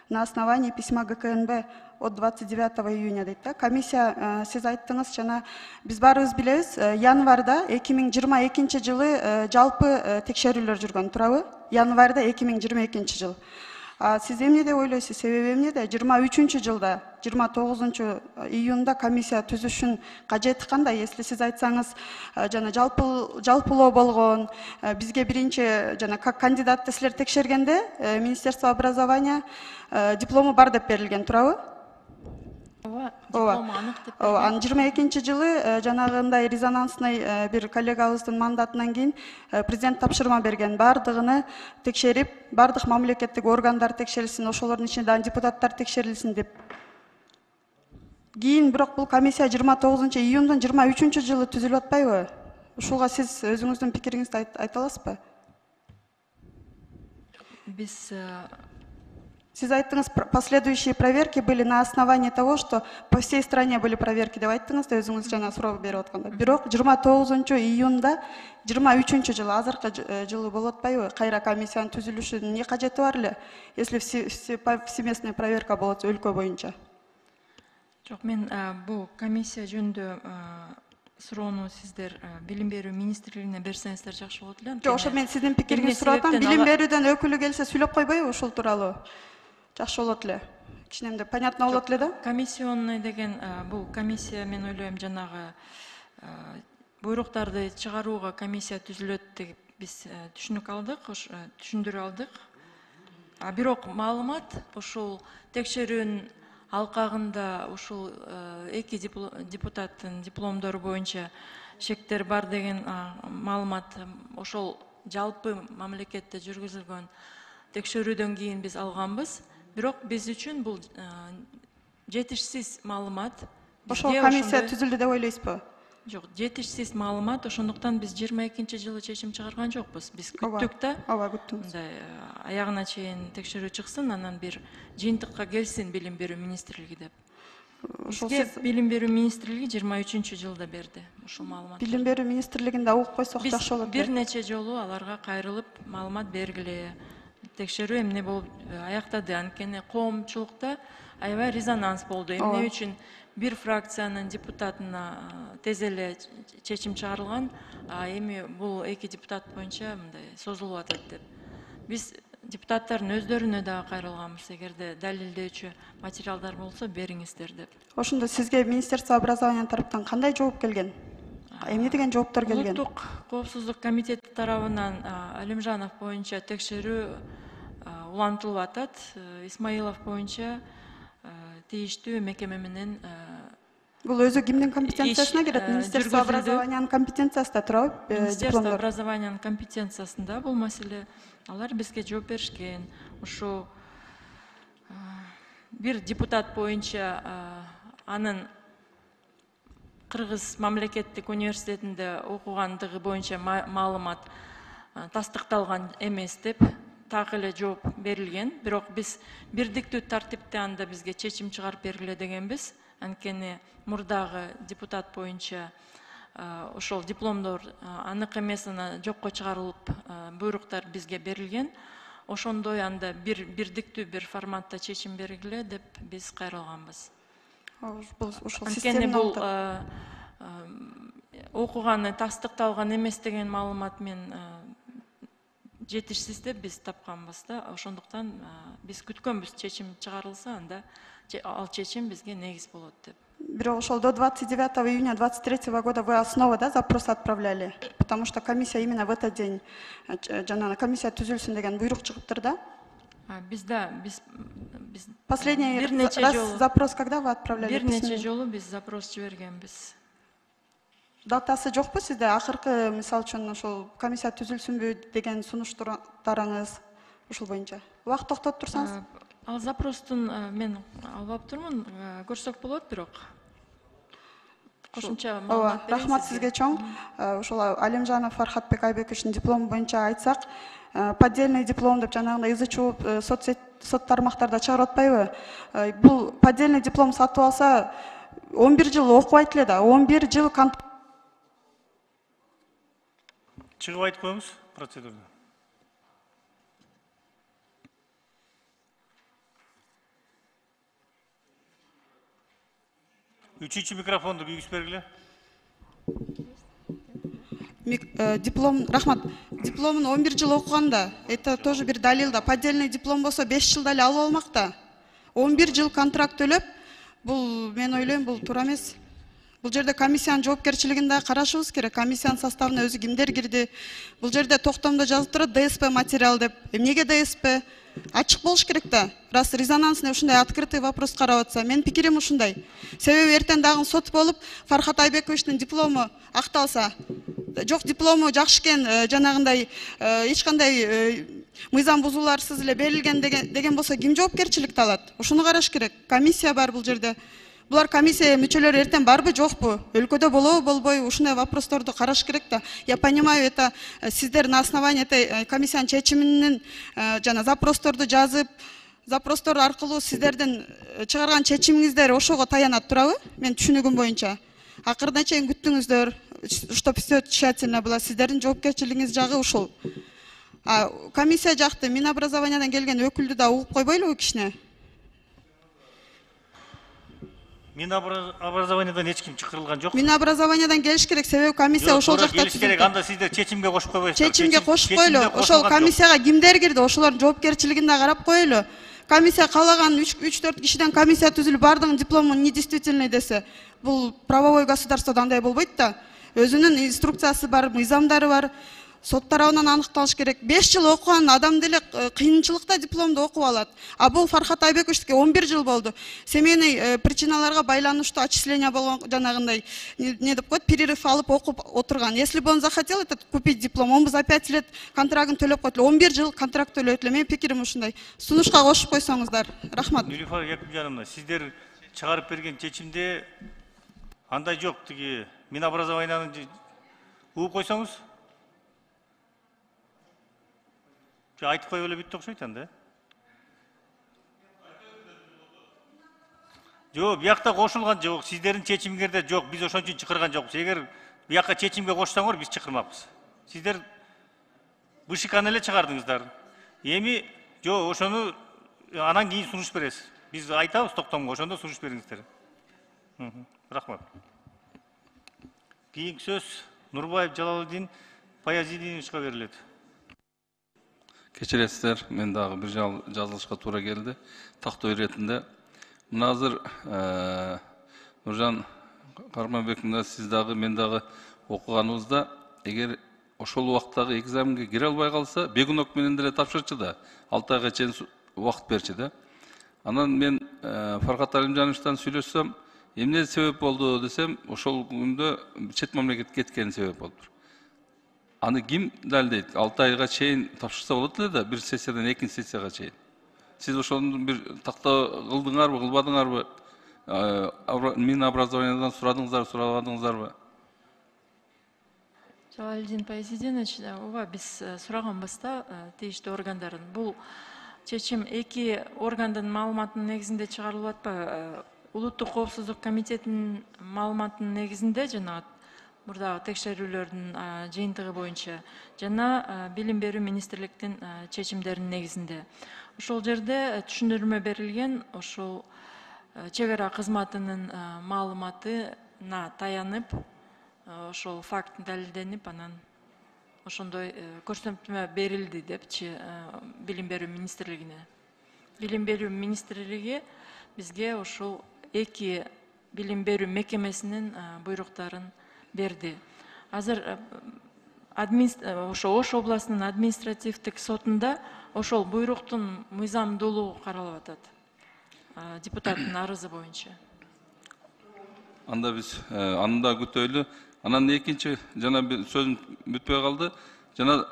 Speaker 7: на основании письма ГКНБ от 29 июня дейт. Комиссия сиз айттыңыз жана биз баарыбыз билебиз, январда 2022 жылы жалпы текшерүүлөр жүргөн, туурабы? Январда 2022 жыл. Сиз эмне деп ойлойсуз? Себеби эмнеде 23 жылда 29 июнда комиссия түзүшүн кажети кандай? Если сиз айтсаңыз, жана жалпылоо болгон, бизге биринчи жана как кандидатты силер текшергенде Министерство образования диплому бар деп берилген, туурабы?
Speaker 3: Диплому анык деп
Speaker 7: берилген. 22 жылы жанагындай резонансный бир коллегабыздын мандатынан кийин президент тапшырма берген, бардыгыны текшерип, бардык мамлекеттик органдар текшерилсин, ошолордун ичинде депутаттар текшерилсин деп. Кийин бирок бул комиссия 29 июндун 23 жылы түзүлүп атпайбы? Ушуга сиз өзүңүздүн пикириңизди айта аласызбы?
Speaker 3: Биз
Speaker 7: Сиз айттыңыз, последующие проверки были на основании того, что по всей стране были проверки деп айттыңыз да өзүңүз жана суроо берип атканда. Бирок 29-июнда 23-жылы азыркы жылы болуп атпайбы? Кайра комиссиянын түзүлүшүнүн эмне кажети бар эле? Если повсеместная проверка болот өлкө боюнча.
Speaker 3: Жок, мен бул комиссия жөнүндө суроону сиздер билим берүү министрлигине берсеңиздер жакшы болот эле.
Speaker 7: Жок, ошо мен сиздин пикириңизди сурап атам. Билим берүүдөн өкүлү келсе сүйлөп койбойбу ушул тууралуу? Жакшы болот эле. Кичинемде понятно болот эле да?
Speaker 3: Комиссионный деген бул комиссия, мен ойлойм, жанагы буйруктарды чыгарууга комиссия түзүлөт деп биз түшүнүк алдык, түшүндүрүп алдык. Бирок маалымат ушул текшерүүнүн алкагында ушул эки депутаттын дипломдору боюнча шектер бар деген маалымат ошол жалпы мамлекетте жүргүзүлгөн текшерүүдөн кийин биз алганбыз. Бирок биз үчүн бул жетишсиз маалымат.
Speaker 7: Ошол комиссия түзүлдү деп ойлойсузбу?
Speaker 3: Жок, жетишсиз маалымат, ошондуктан биз 22-жылы чечим чыгарган жокпуз. Биз күттүк да.
Speaker 7: Ооба, күттүңүз.
Speaker 3: Мындай аягына чейин текшерүү чыксын, анан бир жыйынтыкка келсин билим берүү министрлиги деп. Бизге билим берүү министрлиги 23-жылда берди ушул маалыматты.
Speaker 7: Билим берүү министрлигинде угуп койсок жакшы болот.
Speaker 3: Бир нече жолу аларга кайрылып маалымат бергиле. Текшерүү эмне болуп аяктады, анткени коомчулукта аябай резонанс болду. Эмне үчүн бир фракциянын депутатына тез эле чечим чыгарылган, эми бул эки депутат боюнча мындай созулуп атат деп. Биз депутаттардын өздөрүнө дагы кайрылганбыз, эгерде далилдөөчү материалдар болсо бериңиздер деп.
Speaker 7: Ошондо сизге Министерство образования тараптан кандай жооп келген? Эмне деген жооптор келген?
Speaker 3: Улуттук коопсуздук комитети тарабынан Алимжанов боюнча текшерүү улантылып атат. Исмаилов боюнча тийиштүү мекеме менен
Speaker 7: бул өзү кимдин компетенциясына кирет? Министерство образованиянын компетенциясында турабы?
Speaker 3: Министерство образованиянын компетенциясында бул маселе. Алар бизге жооп беришкен. Ушу бир депутат боюнча анын Кыргыз мамлекеттик университетинде окугандыгы боюнча маалымат тастыкталган эмес деп так эле жооп берилген. Бирок биз бирдиктүү тартипте анда бизге чечим чыгарып бергиле дегенбиз. Анткени мурдагы депутат боюнча ошол дипломдор анык эмес, жокко чыгарылып буйруктар бизге берилген. Ошондой анда бирдиктүү бир форматта чечим бергиле деп биз кайрылганбыз. Анткени бул окуганы тастыкталган эмес деген маалымат мен жетишсиз деп биз тапканбыз да. Ошондуктан биз күткөнбүз, чечим чыгарылса, анда ал чечим бизге негиз болот деп.
Speaker 7: Бирок ошол до 29 июня 23 года вы снова, да, запрос отправляли? Потому что комиссия именно в этот день, жана комиссия түзүлсүн деген буйрук чыгыптыр да?
Speaker 3: Биз
Speaker 7: Последний раз запрос когда вы отправляли?
Speaker 3: Бир нече жолу биз запрос жибергенбиз.
Speaker 7: Датасы жокпу сизде? Акыркы, мисалы үчүн, ошол комиссия түзүлсүнбү деген сунуштарыңыз ушул боюнча. Убакыт токтоп турсаңыз?
Speaker 3: Ал запростун мен албап турмун, көрсөк болот, бирок кошумча маалымат берем.
Speaker 7: Рахмат сизге чоң. Ошол Алимжанов Фархатбек Айбековичтин диплому боюнча айтсак, поддельный диплом деп жанагындай ызы чууп сот тармактарда чыгарып атпайбы? Бул поддельный диплом сатып алса 11 жыл окубайт эле да, 11 жыл
Speaker 1: чыгып айтып коюңуз процедурада. Үчүнчү микрофонду күйгүз бергиле.
Speaker 7: Диплом, рахмат. Дипломун 11 жыл окуганда, это тоже бир далил да. Поддельный диплом болсо 5 жылда эле алып алмак да. 11 жыл контракт төлөп, бул мен ойлойм, бул туура эмес. Бул жерде комиссиянын жоопкерчилигин да карашыбыз керек. Комиссиянын составына өзү кимдер кирди? Бул жерде токтомдо жазып турат ДСП материал деп. Эмнеге ДСП? Ачык болуш керек да. Раз резонансный ушундай открытый вопрос карап атса, мен пикирим ушундай. Себеби эртең дагы сот болуп, Фархат Айбековичтин диплому акталса, жок диплому жакшы экен, жанагындай эч кандай мыйзам бузууларсыз эле берилген деген болсо, ким жоопкерчиликти алат? Ушуну караш керек. Комиссия бар бул жерде. Булар комиссия мүчөлөрү эртең барбы, жокпу? Өлкөдө болобу, болбойбу? Ушундай вопросторду караш керек да. Я понимаю, это сиздер на основании этой комиссиянын чечиминин жана запросторду жазып, запростор аркылуу сиздердин чыгарган чечимиңиздер ошого таянат турабы? Мен түшүнүгүм боюнча. Акырына чейин күттүңүздөр, что все тщательно было. Сиздердин жоопкерчилигиңиз жагы ушул. Комиссия жакты Минобразованиядан келген өкүлдү да угуп койбойлубу кичине?
Speaker 1: Минобразованиядан эч ким чакырылган жок.
Speaker 7: Минобразованиядан келиш керек, себеби комиссия ошол жакта
Speaker 1: келиш керек. Анда сиздер чечимге кошуп койбойсуздар.
Speaker 7: Чечимге кошуп койлу. Ошол комиссияга кимдер кирди? Ошолордун жоопкерчилигин да карап коелу. Комиссия калаган 3-4 кишиден комиссия түзүлүп бардыгынын дипломун недействительный десе, бул правовой государстводо андай болбойт да. Өзүнүн инструкциясы бар, мыйзамдары бар. Сот тарабынан аныкталыш керек. 5 жыл окуган адам деле кыйынчылыкта дипломду окуп алат. А бул Фархат Айбековичке 11 жыл болду. Семейный причиналарга байланыштуу отчисление болгон жанагындай не деп коет, перерыв алып окуп отурган. Если бы он захотел этот купить диплом, он бы за 5 лет контрактын төлөп койду. 11 жыл контракт төлөйт эле. Менин пикирим ушундай. Сунушка кошуп койсоңуздар. Рахмат.
Speaker 1: Нилуфар Якупжановна, сиздер чыгарып берген чечимде андай жок, тиги Минобразованиянын угуп койсоңуз айтып коюп эле бүттү окшойт анда. Жок, биякта кошулган жок, сиздердин чечимиңерде жок, биз ошон үчүн чакырган жокпуз. Эгер биякка чечимге кошсоңор, биз чакырмакпыз. Сиздер бышыканы эле чыгардыңыздар. Эми жок, ошону анан кийин сунуш бересиз. Биз айтабыз токтомго, ошондо сунуш бериңиздер. Рахмат. Кийинки сөз Нурбаев Жалалдин Баязидиновичке берилет.
Speaker 8: Кечиресиздер, мен дагы бир жазылышка туура келди. Тактоо иретинде. Мына азыр Нуржан Карманбековна, сиз дагы мен дагы окуганыбызда, эгер ошол убактагы экзаменге кире албай калса, бегунок менен деле тапшырчы да, 6 айга чейин убакыт берчи да. Анан мен Фархат Алимжановичтан сүйлөшсөм, эмне себеп болду десем, ошол күндө чет мамлекетке кеткени себеп болду. Аны ким далилдейт? 6 айга чейин тапшырса болот эле да, бир сессиядан экинчи сессияга чейин. Сиз ошону бир тактоо кылдыңарбы, кылбадыңарбы? Минобразованиядан сурадыңыздарбы, сурабадыңыздарбы?
Speaker 3: Жалалдин Баязидинович, ооба биз сураганбыз да тийиштүү органдарын. Бул чечим эки органдын маалыматынын негизинде чыгарылып атпайбы? Улуттук коопсуздук комитетинин маалыматынын негизинде жана мурдагы текшерүүлөрдүн жыйынтыгы боюнча жана билим берүү министрликтин чечимдеринин негизинде. Ошол жерде түшүндүрмө берилген, ошол чек ара кызматынын маалыматына таянып, ошол факт далилденип, анан ошондой көрсөтмө берилди депчи билим берүү министрлигине. Билим берүү министрлиги бизге ошол эки билим берүү мекемесинин буйруктарын берди. Азыр Ош областынын административдик сотунда ошол буйруктун мыйзамдуулугу каралып атат. Депутаттын арызы боюнча.
Speaker 8: Анда биз анда күтөйлү. Анан экинчи жана сөзүм бүтпөй калды. Жана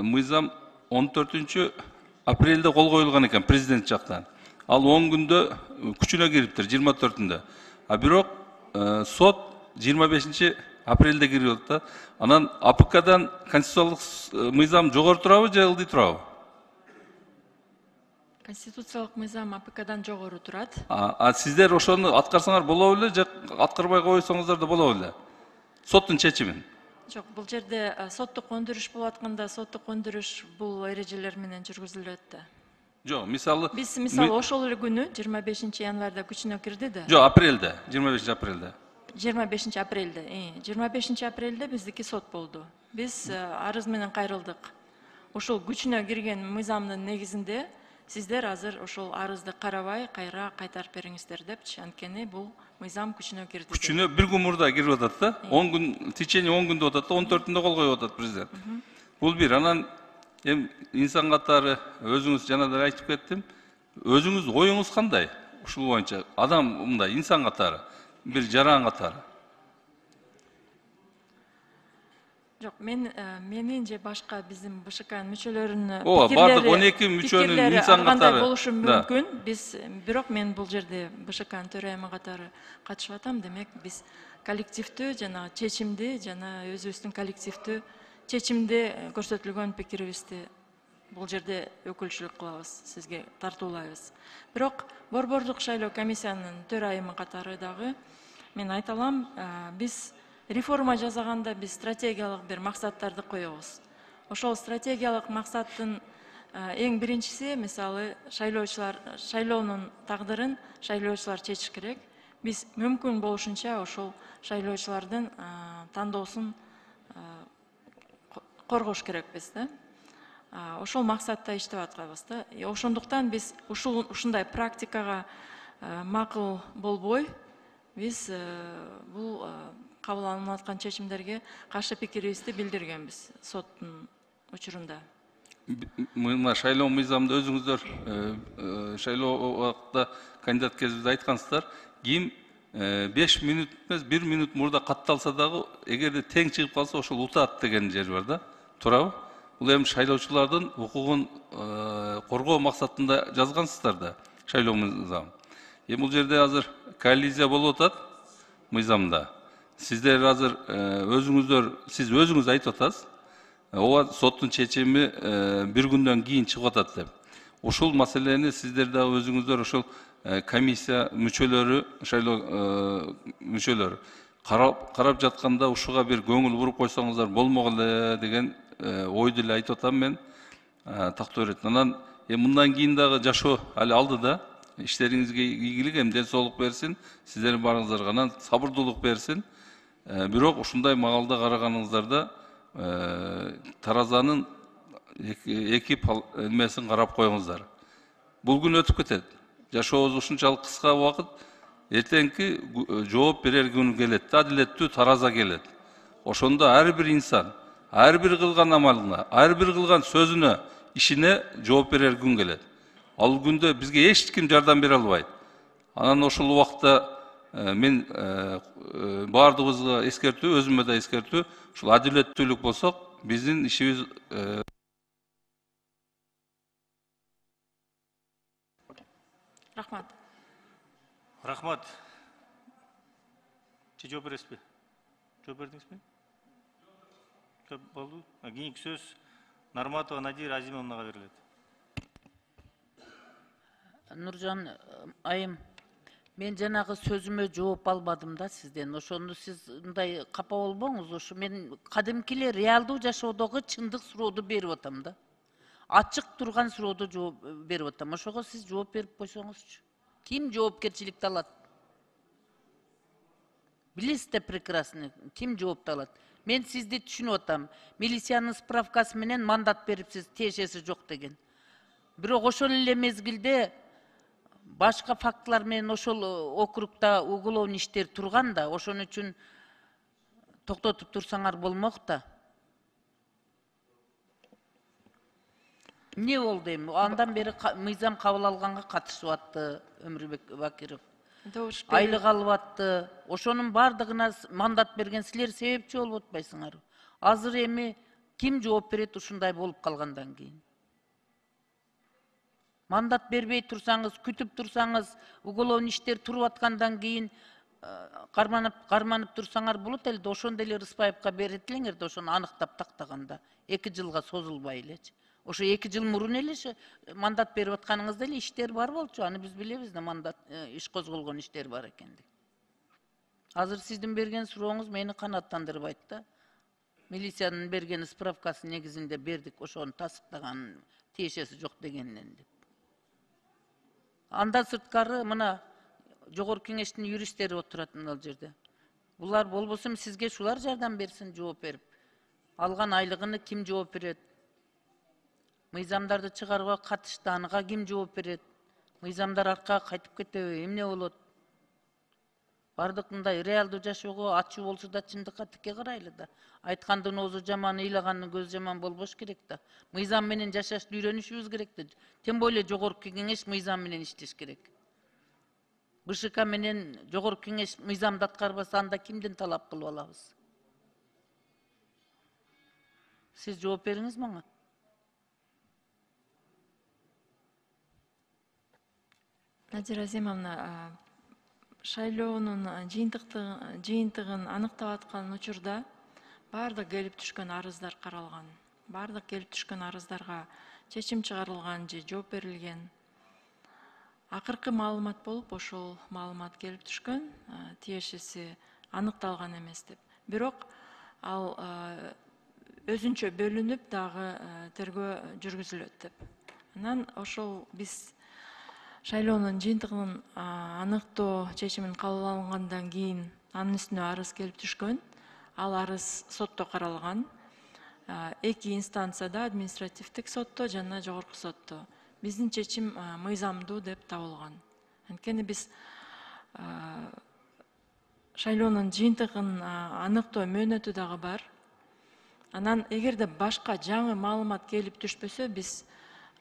Speaker 8: мыйзам 14 апрелде кол коюлган экен президент жактан. Ал 10 күндө күчүнө кириптир 24-үндө. А бирок сот 25 апрелде кирип атат. Анан АПКдан конституциялык мыйзам жогору турабы же ылдый турабы?
Speaker 3: Конституциялык мыйзам АПКдан жогору турат.
Speaker 8: А сиздер ошону аткарсаңар болобу эле же аткарбай койсоңуздар да болобу эле? Соттун чечимин.
Speaker 3: Жок, бул жерде соттук өндүрүш болуп атканда соттук өндүрүш бул эрежелер менен жүргүзүлөт да.
Speaker 8: Жок, мисалы
Speaker 3: Биз ошол эле күнү 25 январда күчүнө кирди да.
Speaker 8: Жок, апрелде, 25 апрелде.
Speaker 3: 25 апрелде. 25 апрелде биздики сот болду. Биз арыз менен кайрылдык. Ошол күчүнө кирген мыйзамдын негизинде сиздер азыр ошол арызды карабай кайра кайтарып бериңиздер депчи, анткени бул мыйзам күчүнө кирди.
Speaker 8: Күчүнө бир күн мурда кирип атат да. 10 күн, в течение 10 күндө атат да, 14-үндө кол коюп атат президент. Бул бир. Анан инсан катары өзүңүз жана да айтып кеттим. Өзүңүз оюңуз кандай? Ушул боюнча адам мындай инсан катары, бир жаран катары.
Speaker 3: Жок, менин же башка биздин БШКнын мүчөлөрүнүн
Speaker 8: бардык 12 мүчөнүн инсан катары
Speaker 3: болушу мүмкүн. Биз бирок мен бул жерде БШКнын төрайымы катары катышып атам. Демек биз коллективдүү жана чечимди жана өзүбүздүн коллективдүү чечимде көрсөтүлгөн пикирибизди бул жерде өкүлчүлүк кылабыз, сизге тартуулайбыз. Бирок борбордук шайлоо комиссиянын төрайымы катары дагы мен айта алам, биз реформа жасаганда биз стратегиялык бир максаттарды коебуз. Ошол стратегиялык максаттын эң биринчиси, мисалы, шайлоонун тагдырын шайлоочулар чечиш керек. Биз мүмкүн болушунча ошол шайлоочулардын тандоосун коргош керекпиз да. Ошол максатта иштеп атканбыз да. Ошондуктан биз ушундай практикага макул болбой, биз бул кабыл алынып аткан чечимдерге каршы пикирибизди билдиргенбиз соттун учурунда.
Speaker 8: Мына шайлоо мыйзамында өзүңүздөр шайлоо убакытта кандидат кезинде айткансыздар, ким 5 минут эмес 1 минут мурда катталса дагы, эгерде тең чыгып калса ошол утат деген жер бар да. Туурабы? Бул эми шайлоочулардын укугун коргоо максатында жазгансыздар да шайлоо мыйзамын. Эми бул жерде азыр коализия болуп атат мыйзамда. Сиздер азыр сиз өзүңүз айтып атасыз. Ооба соттун чечими бир күндөн кийин чыгып атат деп. Ушул маселени сиздер да өзүңүздөр ошол комиссия мүчөлөрү, шайлоо мүчөлөрү карап жатканда ушуга бир көңүл буруп койсоңуздар болмок эле деген ойду эле айтып атам мен. Тактоо берет. Анан мындан кийин дагы жашоо али алдыда. İşleringizge ийгилик, эми ден соолук берсин, сиздердин баарыңыздарга анан сабырдуулук берсин. Бирок ушундай маалда караганыңыздарда таразанын эки эмесин карап коюңуздар. Бул күн өтүп кетет. Жашообуз ушунчалык кыска убакыт, эртеңки жооп берер күн келет, адилеттүү тараза келет. Ошондо ар бир инсан, ар бир кылган амалына, ар бир кылган сөзүнө, ишине жооп берер күн келет. Ал күндө бизге эч ким жардам бере албайт. Анан ошол убакта мен баардыгыбызга эскертүү, өзүмө да эскертүү, ушул адилеттүүлүк болсок, биздин ишибиз
Speaker 3: Рахмат.
Speaker 1: Рахмат. Жооп бересизби? Жооп бердиңизби? Жооп болду. Кийинки сөз Нарматова Надира Азимовнага берилет.
Speaker 4: Нуржан айым, мен жанагы сөзүмө жооп албадым да сизден. Ошону сиз мындай капа болбоңуз. Ошо мен кадимки эле реалдуу жашоодогу чындык сурооду берип атам да. Ачык турган сурооду жооп берип атам. Ошого сиз жооп берип койсоңузчу. Ким жоопкерчиликти алат? Билесиз да прекрасно, ким жоопту алат? Мен сизди түшүнүп атам. Милициянын справкасы менен мандат берипсиз, тиешеси жок деген. Бирок ошол эле мезгилде башка фактылар менен ошол округда уголовный иштер турган да, ошон үчүн токтотуп турсаңар болмок да. Эмне болду эми? Андан бери мыйзам кабыл алганга катышып атты Өмүрбек Бакиров. Айлык алып атты. Ошонун бардыгына мандат берген силер себепчи болуп атпайсыңар. Азыр эми ким жооп берет ушундай болуп калгандан кийин? Мандат бербей турсаңыз, күтүп турсаңыз, уголовный иштер туруп аткандан кийин карманып турсаңар болот эле, ошондо эле Рыспаевка берет элеңер да, ошону аныктап тактаганда 2 жылга созулбай элечи. Ошо 2 жыл мурун эле мандат берип атканыңызда эле иштер бар болчу. Аны биз билебиз да, мандат иш козголгон иштер бар экендик. Азыр сиздин берген сурооңуз мени канааттандырбайт да. Милициянын берген справкасы негизинде бердик, ошону тасыктаган тиешеси жок дегеннен деп. Андан сырткары мына Жогорку Кеңештин юристтери отурат мына жерде. Булар болбосо сизге шулар жардам берсин, жооп берип. Алган айлыгыны ким жооп берет? Мыйзамдарды чыгарууга катышты, анга ким жооп берет? Мыйзамдар аркага кайтып кетеби? Эмне болот? Бардык мындай реалдуу жашоого ачуу болсо да чындыкка тике карайлы да. Айткандын оозу жаман, ыйлагандын көзү жаман болбош керек да. Мыйзам менен жашашты үйрөнүшүбүз керек да. Тем более Жогорку Кеңеш мыйзам менен иштеш керек. БШК менен Жогорку Кеңеш мыйзамды аткарбаса, анда кимден талап кылып алабыз? Сиз жооп бериңиз мага.
Speaker 3: Надира Азимовна, шайлоонун жыйынтыгын аныктап аткан учурда бардык келип түшкөн арыздар каралган. Бардык келип түшкөн арыздарга чечим чыгарылган же жооп берилген. Акыркы маалымат болуп, ошол маалымат келип түшкөн, тиешеси аныкталган эмес деп. Бирок ал өзүнчө бөлүнүп дагы тергөө жүргүзүлөт деп. Анан ошол биз шайлоонун жыйынтыгын аныктоо чечимин кабыл алынгандан кийин анын үстүнө арыз келип түшкөн. Ал арыз сотто каралган. 2 инстанцияда, административдик сотто жана жогорку сотто. Биздин чечим мыйзамдуу деп табылган. Анткени биз шайлоонун жыйынтыгын аныктоо мөөнөтү дагы бар. Анан эгерде башка жаңы маалымат келип түшпөсө, биз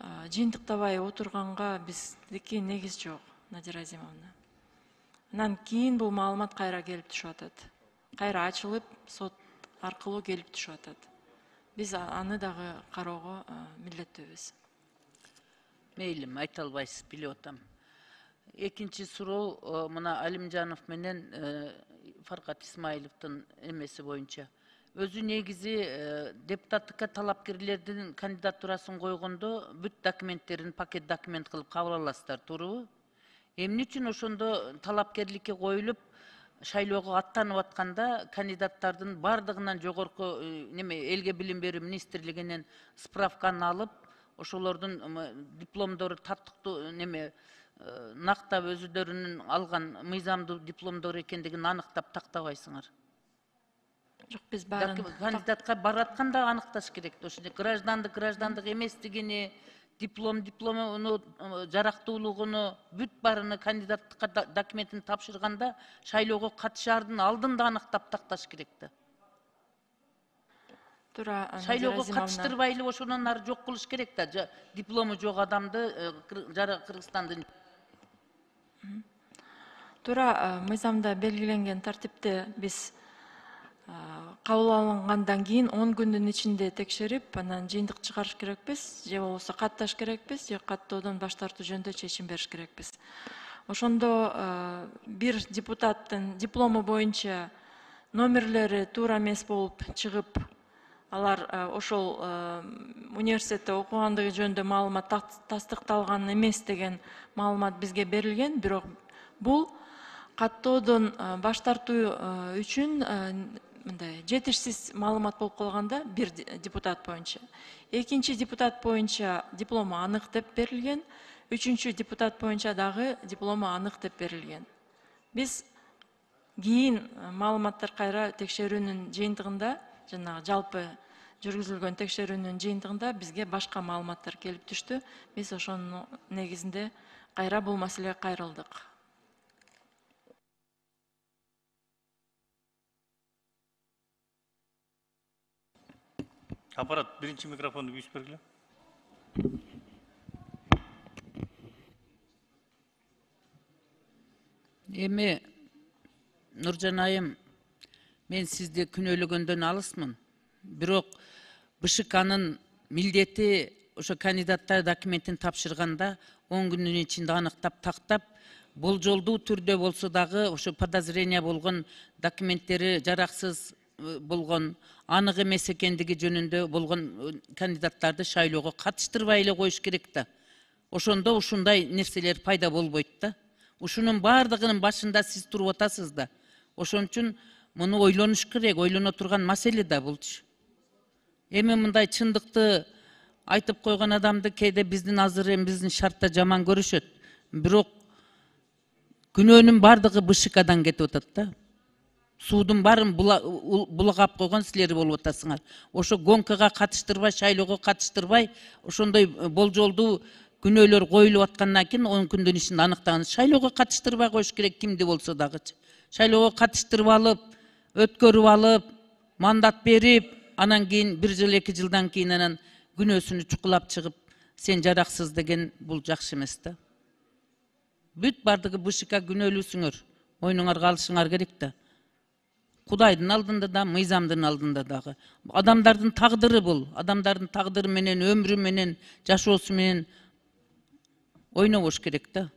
Speaker 3: жыйынтыктабай отурганга биздики негиз жок, Надира Азимовна. Анан кийин бул маалымат кайра келип түшүп атат. Кайра ачылып, сот аркылуу келип түшүп атат. Биз аны дагы кароого милдеттүүбүз.
Speaker 4: Мейли, айта албайсыз, билип атам. Экинчи суроо мына Алимжанов менен Фаркат Исмаиловдун эмеси боюнча. Өзү негизи депутаттыкка талапкерлердин кандидатурасын койгондо бүт документтерин пакет документ кылып кабыл аласыздар, туурабы? Эмне үчүн ошондо талапкерликке коюлуп, шайлоого аттанып атканда кандидаттардын бардыгынан жогорку элге билим берүү министрлигинен справканы алып, ошолордун дипломдору таттыктуу нактап өзүлөрүнүн алган мыйзамдуу дипломдор экендигин аныктап тактабайсыңар?
Speaker 3: Жок, биз баарын
Speaker 4: кандидатка баратканда аныкташ керек. Ошо граждандык эместигини, диплому жарактуулугуну, бүт баарыны кандидаттыкка документин тапшырганда шайлоого катышаардын алдында аныктап такташ керек да.
Speaker 3: туура
Speaker 4: Шайлоого катыштырбай эле ошонун ары жок кылыш керек да. Диплому жок адамды Кыргызстандын.
Speaker 3: Туура мыйзамда белгиленген тартипте биз кабыл алынгандан кийин 10 күндүн ичинде текшерип, анан жыйынтык чыгарыш керекпиз, же болбосо катташ керекпиз, же каттоодон баш тартуу жөнүндө чечим бериш керекпиз. Ошондо бир депутаттын диплому боюнча номерлери туура эмес болуп чыгып, алар ошол университетте окугандыгы жөнүндө маалымат тастыкталган эмес деген маалымат бизге берилген, бирок бул каттоодон баш тартуу үчүн мындай жетишсиз маалымат болуп калганда бир депутат боюнча. Экинчи депутат боюнча диплому анык деп берилген, үчүнчү депутат боюнча дагы диплому анык деп берилген. Биз кийин маалыматтар кайра текшерүүнүн жыйынтыгында, жанагы жалпы жүргүзүлгөн текшерүүнүн жыйынтыгында бизге башка маалыматтар келип түштү. Биз ошонун негизинде кайра бул маселеге кайрылдык.
Speaker 1: Аппарат, биринчи микрофонду büyüp бергиле.
Speaker 4: Эми Нуржан айым, мен сизди күнөөлөгөндөн алысмын. Бирок БШКнын милдети ошо кандидаттар документин тапшырганда 10 күндүн ичинде аныктап тактап, болжолдуу түрдө болсо дагы ошо подозрение болгон документтери жараксыз болгон, анык эмес экендиги жөнүндө болгон кандидаттарды шайлоого катыштырбай эле коюш керек да. Ошондо ушундай нерселер пайда болбойт да. Ушунун бардыгынын башында сиз туруп атасыз да. Ошон үчүн муну ойлонуш керек, ойлоно турган маселе да булчу. Эми мындай чындыкты айтып койгон адамды кээде биздин азыр биздин шартта жаман көрүшөт. Бирок күнөөнүн бардыгы БШКдан кетип атат да. Судун барын булагап койгон силер болуп атасыңар. Ошо гонкага катыштырбай, шайлоого катыштырбай, ошондой болжолдуу күнөөлөр коюлуп аткандан кийин 10 күндүн ичинде аныктаган. Шайлоого катыштырбай коюш керек кимди болсо дагычы. Шайлоого катыштырып алып, өткөрүп алып, мандат берип, анан кийин 1 жыл 2 жылдан кийин анан күнөөсүнү чукулап чыгып, сен жараксыз деген бул жакшы эмес да. Бүт бардыгы БШК күнөөлүүсүңөр, мойнуңарга алышыңар керек да. Кудайдын алдында да, мыйзамдын алдында дагы. Адамдардын тагдыры бул. Адамдардын тагдыры менен, өмүрү менен, жашоосу менен ойнобош керек да.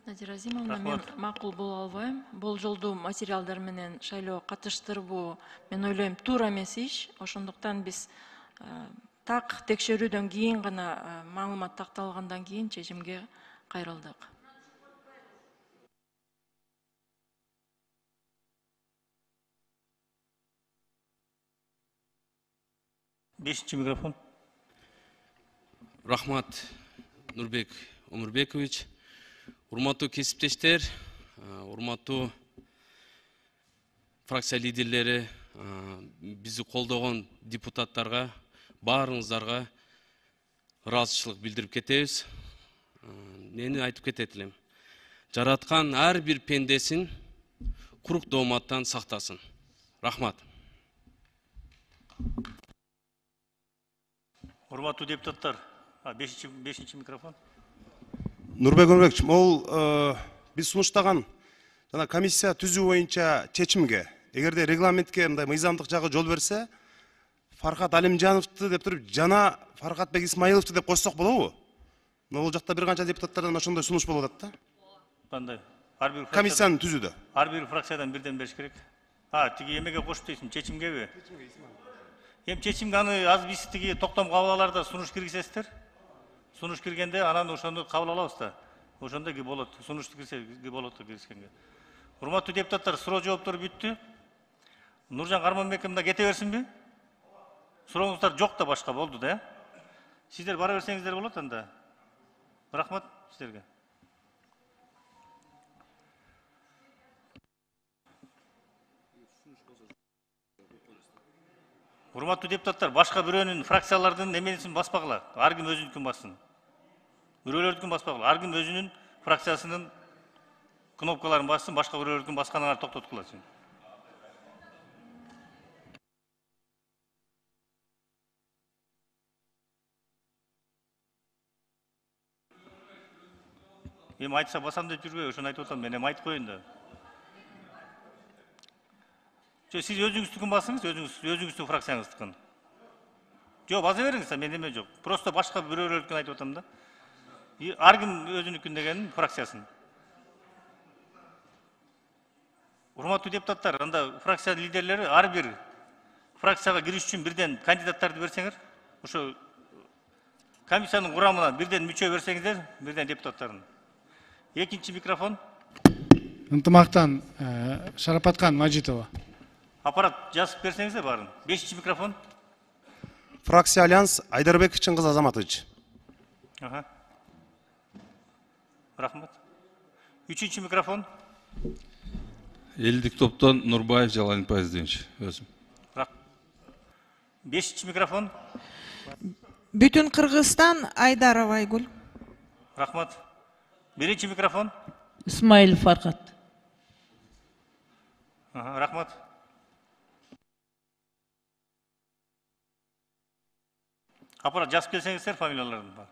Speaker 3: Надира Азимовна, мен макул боло албайм. Болжолдуу материалдар менен шайлоого катыштырбоо, мен ойлойм, туура эмес иш. Ошондуктан биз Так текшерүүдөн кийин гана маалымат такталгандан кийин чечимге кайрылдык.
Speaker 1: Бешинчи микрофон.
Speaker 9: Рахмат, Нурбек Омурбекович. Урматтуу кесиптештер, урматтуу фракция лидерлери, бизди колдогон депутаттарга, баарыңыздарга ыраазычылык билдирип кетебиз. Нени айтып кетет элем? Жараткан ар бир пендесин курук дооматтан сактасын. Рахмат.
Speaker 1: Урматтуу депутаттар, бешинчи микрофон.
Speaker 10: Нурбек Омурбекович, ол биз сунуштаган жана комиссия түзүү боюнча чечимге, эгерде регламентке мындай мыйзамдык жагы жол берсе, Фархат Алимжановду деп туруп жана Фархатбек Исмаиловду деп кошсок болобу? Бул жакта бир канча депутаттардан ошондой сунуш болуп атат да.
Speaker 1: Кандай?
Speaker 10: Комиссияны түзүүдө.
Speaker 1: Ар бир фракциядан бирден бериш керек. Тиги эмеге кошуп дейсиң, чечимгеби? Эми чечимге аны аз биз тиги токтом кабыл аларда сунуш киргизесиздер. Сунуш киргенде анан ошону кабыл алабыз да. Ошондо ки болот. Сунушту кирсе ки болот киришкенге. Урматтуу депутаттар, суроо жооптор бүттү. Нуржан Карманбеков мында кете берсинби? Сурооңуздар жок да башка болду да. Сиздер бара берсеңиздер болот анда. Рахмат сиздерге. Урматтуу депутаттар, башка бирөөнүн фракциялардын эмесин баспагыла. Ар ким өзүнүкүн бассын. Бирөөлөрдүкүн баспагыла. Ар ким өзүнүн фракциясынын кнопкаларын бассын, башка бирөөлөрдүкүн басканыңар токтоткула. Эми айтса басам деп жүрбөй, ошону айтып атам, мен эми айтып коеюн да. Сиз өзүңүздүкүн басыңыз, өзүңүздүн фракцияңыздыкын. Жок, баса бериңиз, мен эме жок. Просто башка бирөөлөрдүкүн айтып атам да. Ар ким өзүнүкүн дегенин фракциясын. Урматтуу депутаттар, анда фракция лидерлери ар бир фракцияга кириш үчүн бирден кандидаттарды берсеңер, ошо комиссиянын курамына бирден мүчө берсеңиздер, бирден депутаттарын. Экинчи микрофон.
Speaker 11: Ынтымактан Шарапаткан Мажитова.
Speaker 1: Аппарат жазып берсеңиздер барын. Бешинчи микрофон.
Speaker 10: Фракция Альянс Айдарбеков Чыңгыз Азаматович.
Speaker 1: Рахмат. Үчүнчү микрофон.
Speaker 8: Элдик топтон Нурбаев Жалалин Пайыздинович, өзүм.
Speaker 1: Бешинчи микрофон.
Speaker 12: Бүтүн Кыргызстан Айдарова Айгүл.
Speaker 1: Рахмат. Биринчи микрофон.
Speaker 4: Исмаил Фархат.
Speaker 1: Рахмат. Аппарат жазып келсеңиздер фамилияларын бар.